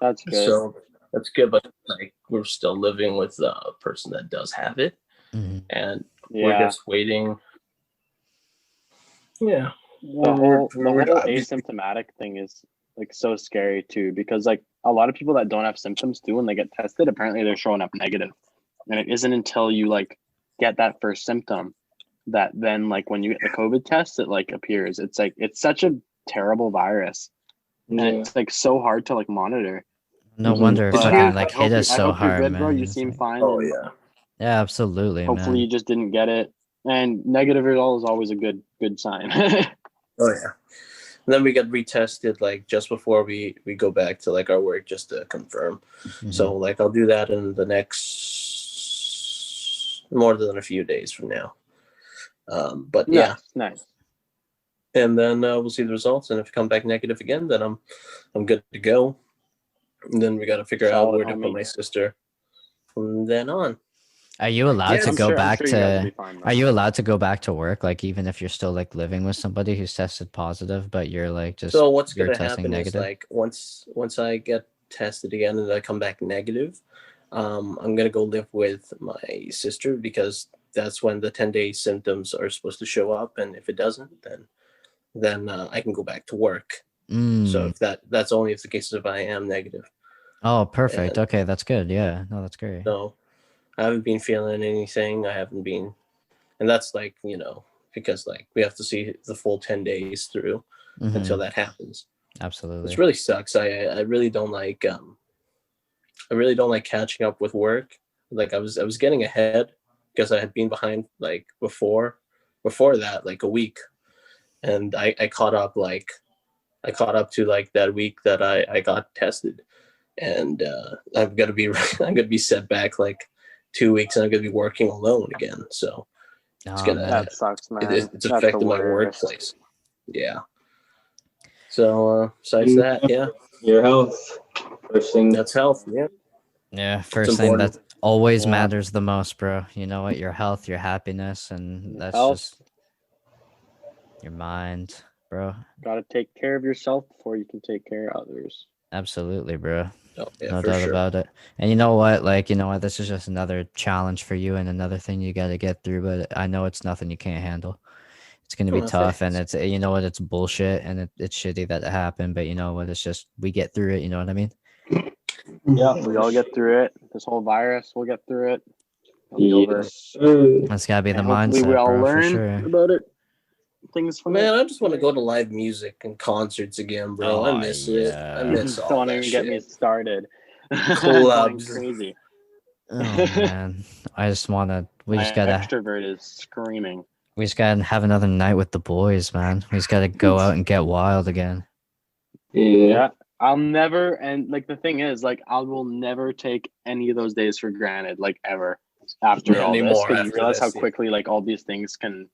That's good. So that's good, but like we're still living with a person that does have it, and we're just waiting. Yeah, the whole asymptomatic thing is like so scary too, because like a lot of people that don't have symptoms too, when they get tested, apparently they're showing up negative, and it isn't until you like get that first symptom that then like when you get the COVID test, it like appears. It's like it's such a terrible virus, and it's like so hard to like monitor. No wonder it fucking like hit us so hard, good, man. Bro. You seem fine. Oh yeah. Yeah, absolutely. Hopefully you just didn't get it. And negative result is always a good sign. Oh yeah. And then we got retested like just before we go back to like our work just to confirm. So like I'll do that in the next more than a few days from now. But yeah. Nice. And then we'll see the results, and if it come back negative again, then I'm good to go. And then we got to figure out where to put my sister from then on. Are you allowed to go back to? Are you allowed to go back to work? Like even if you're still like living with somebody who's tested positive, but you're like just so what's going to testing happen negative? Is like once I get tested again and I come back negative, I'm going to go live with my sister because that's when the 10-day symptoms are supposed to show up, and if it doesn't, then I can go back to work. So if that's only if the case if I am negative. Oh, perfect. Okay, that's good. Yeah, no, that's great. So I haven't been feeling anything. I haven't been, and that's like because like we have to see the full 10 days through until that happens. Absolutely, which really sucks. I really don't like catching up with work. Like I was getting ahead because I had been behind like before that like a week, and I caught up to like that week that I got tested, and I'm gonna be set back like 2 weeks, and I'm gonna be working alone again. So it's that sucks, man. It's affecting my workplace. Yeah. So besides that, yeah, your health. First thing. That's health. Yeah. Yeah, first thing that always matters the most, bro. You know what? Your health, your happiness, and that's just your mind, bro. Gotta take care of yourself before you can take care of others. Absolutely, bro. Oh, yeah, no doubt about it. And you know what? Like, this is just another challenge for you and another thing you got to get through. But I know it's nothing you can't handle. It's going to be tough, and it's it's bullshit, and it's shitty that it happened. But you know what? It's just we get through it. You know what I mean? Yeah, we all get through it. This whole virus, we'll get through it. That's gotta be the mindset, we all bro, learn for sure. about it. Things from I just want to go to live music and concerts again, bro. I miss it. I miss all Don't that even shit. get me started. Clubs. Crazy. Oh man, I just wanna. We just gotta. Extrovert is screaming. We just gotta have another night with the boys, man. We just gotta go out and get wild again. Yeah. I'll never, and like the thing is, like I will never take any of those days for granted, like ever. After all this, because you realize how quickly like all these things can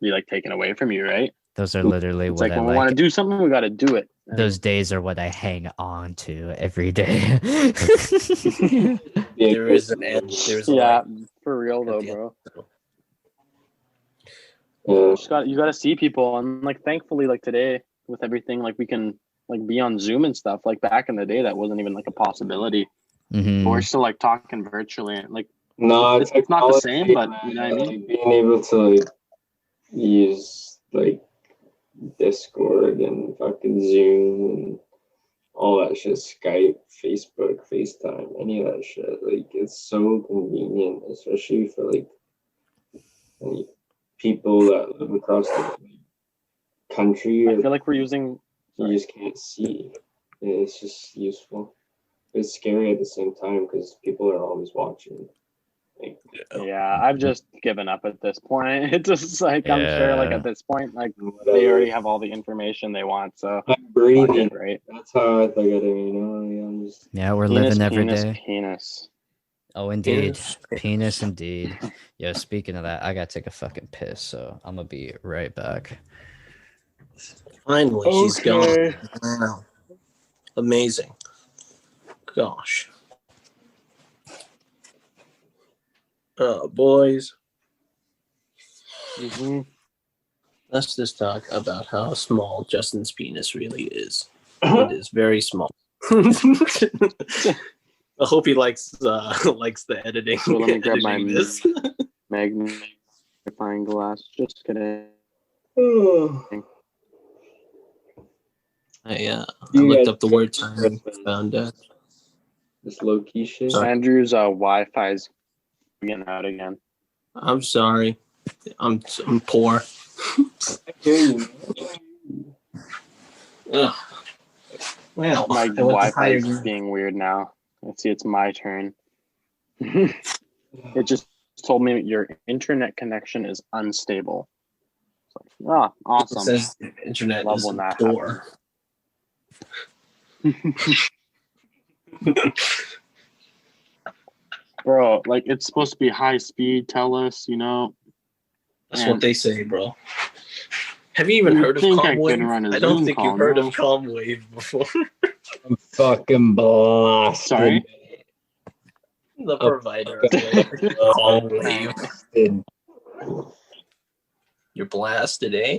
be like taken away from you, right? Those are literally it's what like when we want to do something, we got to do it. Those days are what I hang on to every day. There is an edge. There's for real though, bro. You got to see people, and like thankfully, like today with everything, like we can like be on Zoom and stuff. Like back in the day, that wasn't even like a possibility. But we're still like talking virtually, and like it's not the same, but you know what I mean. Being able to like use like Discord and fucking Zoom and all that shit, Skype, Facebook, FaceTime, any of that shit, like it's so convenient, especially for like people that live across the country I or feel like we're using. you just can't see. It's just useful. It's scary at the same time because people are always watching. Like, Yeah, I've just given up at this point. It's just like I'm sure, like Yeah. at this point, like they whatever. already have all the information they want. So I'm fuck breathing. it, right? That's how I look at it. You know, I'm just Yeah, we're Penis, living every penis, day. penis. Oh, indeed. Penis, indeed. Yo, speaking of that, I gotta take a fucking piss, so I'm gonna be right back. Finally, she's gone. Wow. Amazing. Gosh. Boys, Mm-hmm. let's just talk about how small Justin's penis really is. It is very small. I hope he likes the editing. So let me grab my editing this. magnifying glass. Just kidding. I You looked guys up the word time and Christmas. found this low key shit. Sorry. Andrew's Wi-Fi's getting out again. I'm sorry. I'm poor. I hear you. Ugh. Well, My I went to Wi-Fi is higher- being weird now. Let's see, it's my turn. It just told me your internet connection is unstable. It's like, It awesome. says the internet Love is when that poor. Bro, like it's supposed to be high speed, tell us, you know. That's And- what they say, bro. Have you even You heard of think I could Calmwave? run a I don't Zoom think call, you've heard no? of Calmwave before. I'm fucking blasted. Sorry? The Oh, provider of okay. Calmwave. Blasted. You're blasted, eh?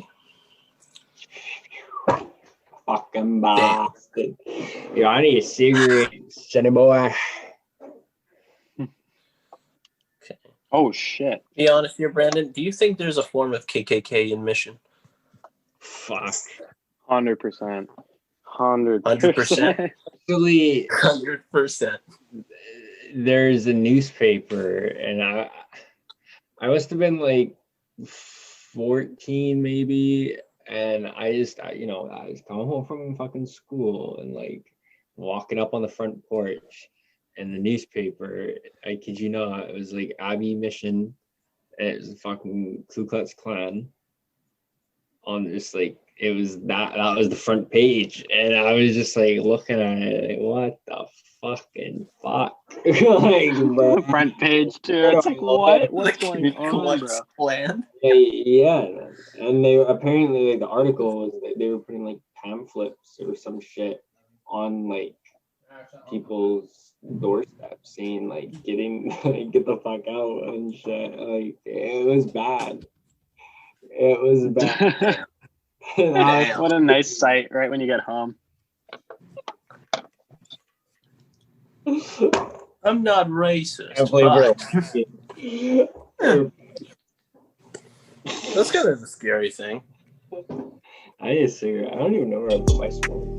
Fucking blasted. Yo, I need a cigarette, sonny boy. Okay. Oh shit. Be honest here, Brandon. Do you think there's a form of KKK in Mission? Fuck. 100%. 100%. Actually, 100%. there's a newspaper, and I must have been like 14 maybe, and I was coming home from fucking school and like walking up on the front porch, and the newspaper, I kid you not, it was like Abbey Mission, and it was a fucking Ku Klux Klan on this, like, it was that was the front page, and I was just like looking at it like, what the fucking fuck. Like, bro, Front page too. It's like what? What's going on, bro? Plan? yeah, and they apparently, like, the article was that they were putting like pamphlets or some shit on like people's doorsteps saying like like, get the fuck out and shit. Like, it was bad. It was bad. Damn. What a nice sight right when you get home. I'm not racist. Can't believe but- That's kind of a scary thing. I need a cigarette. I don't even know where I put my smoke.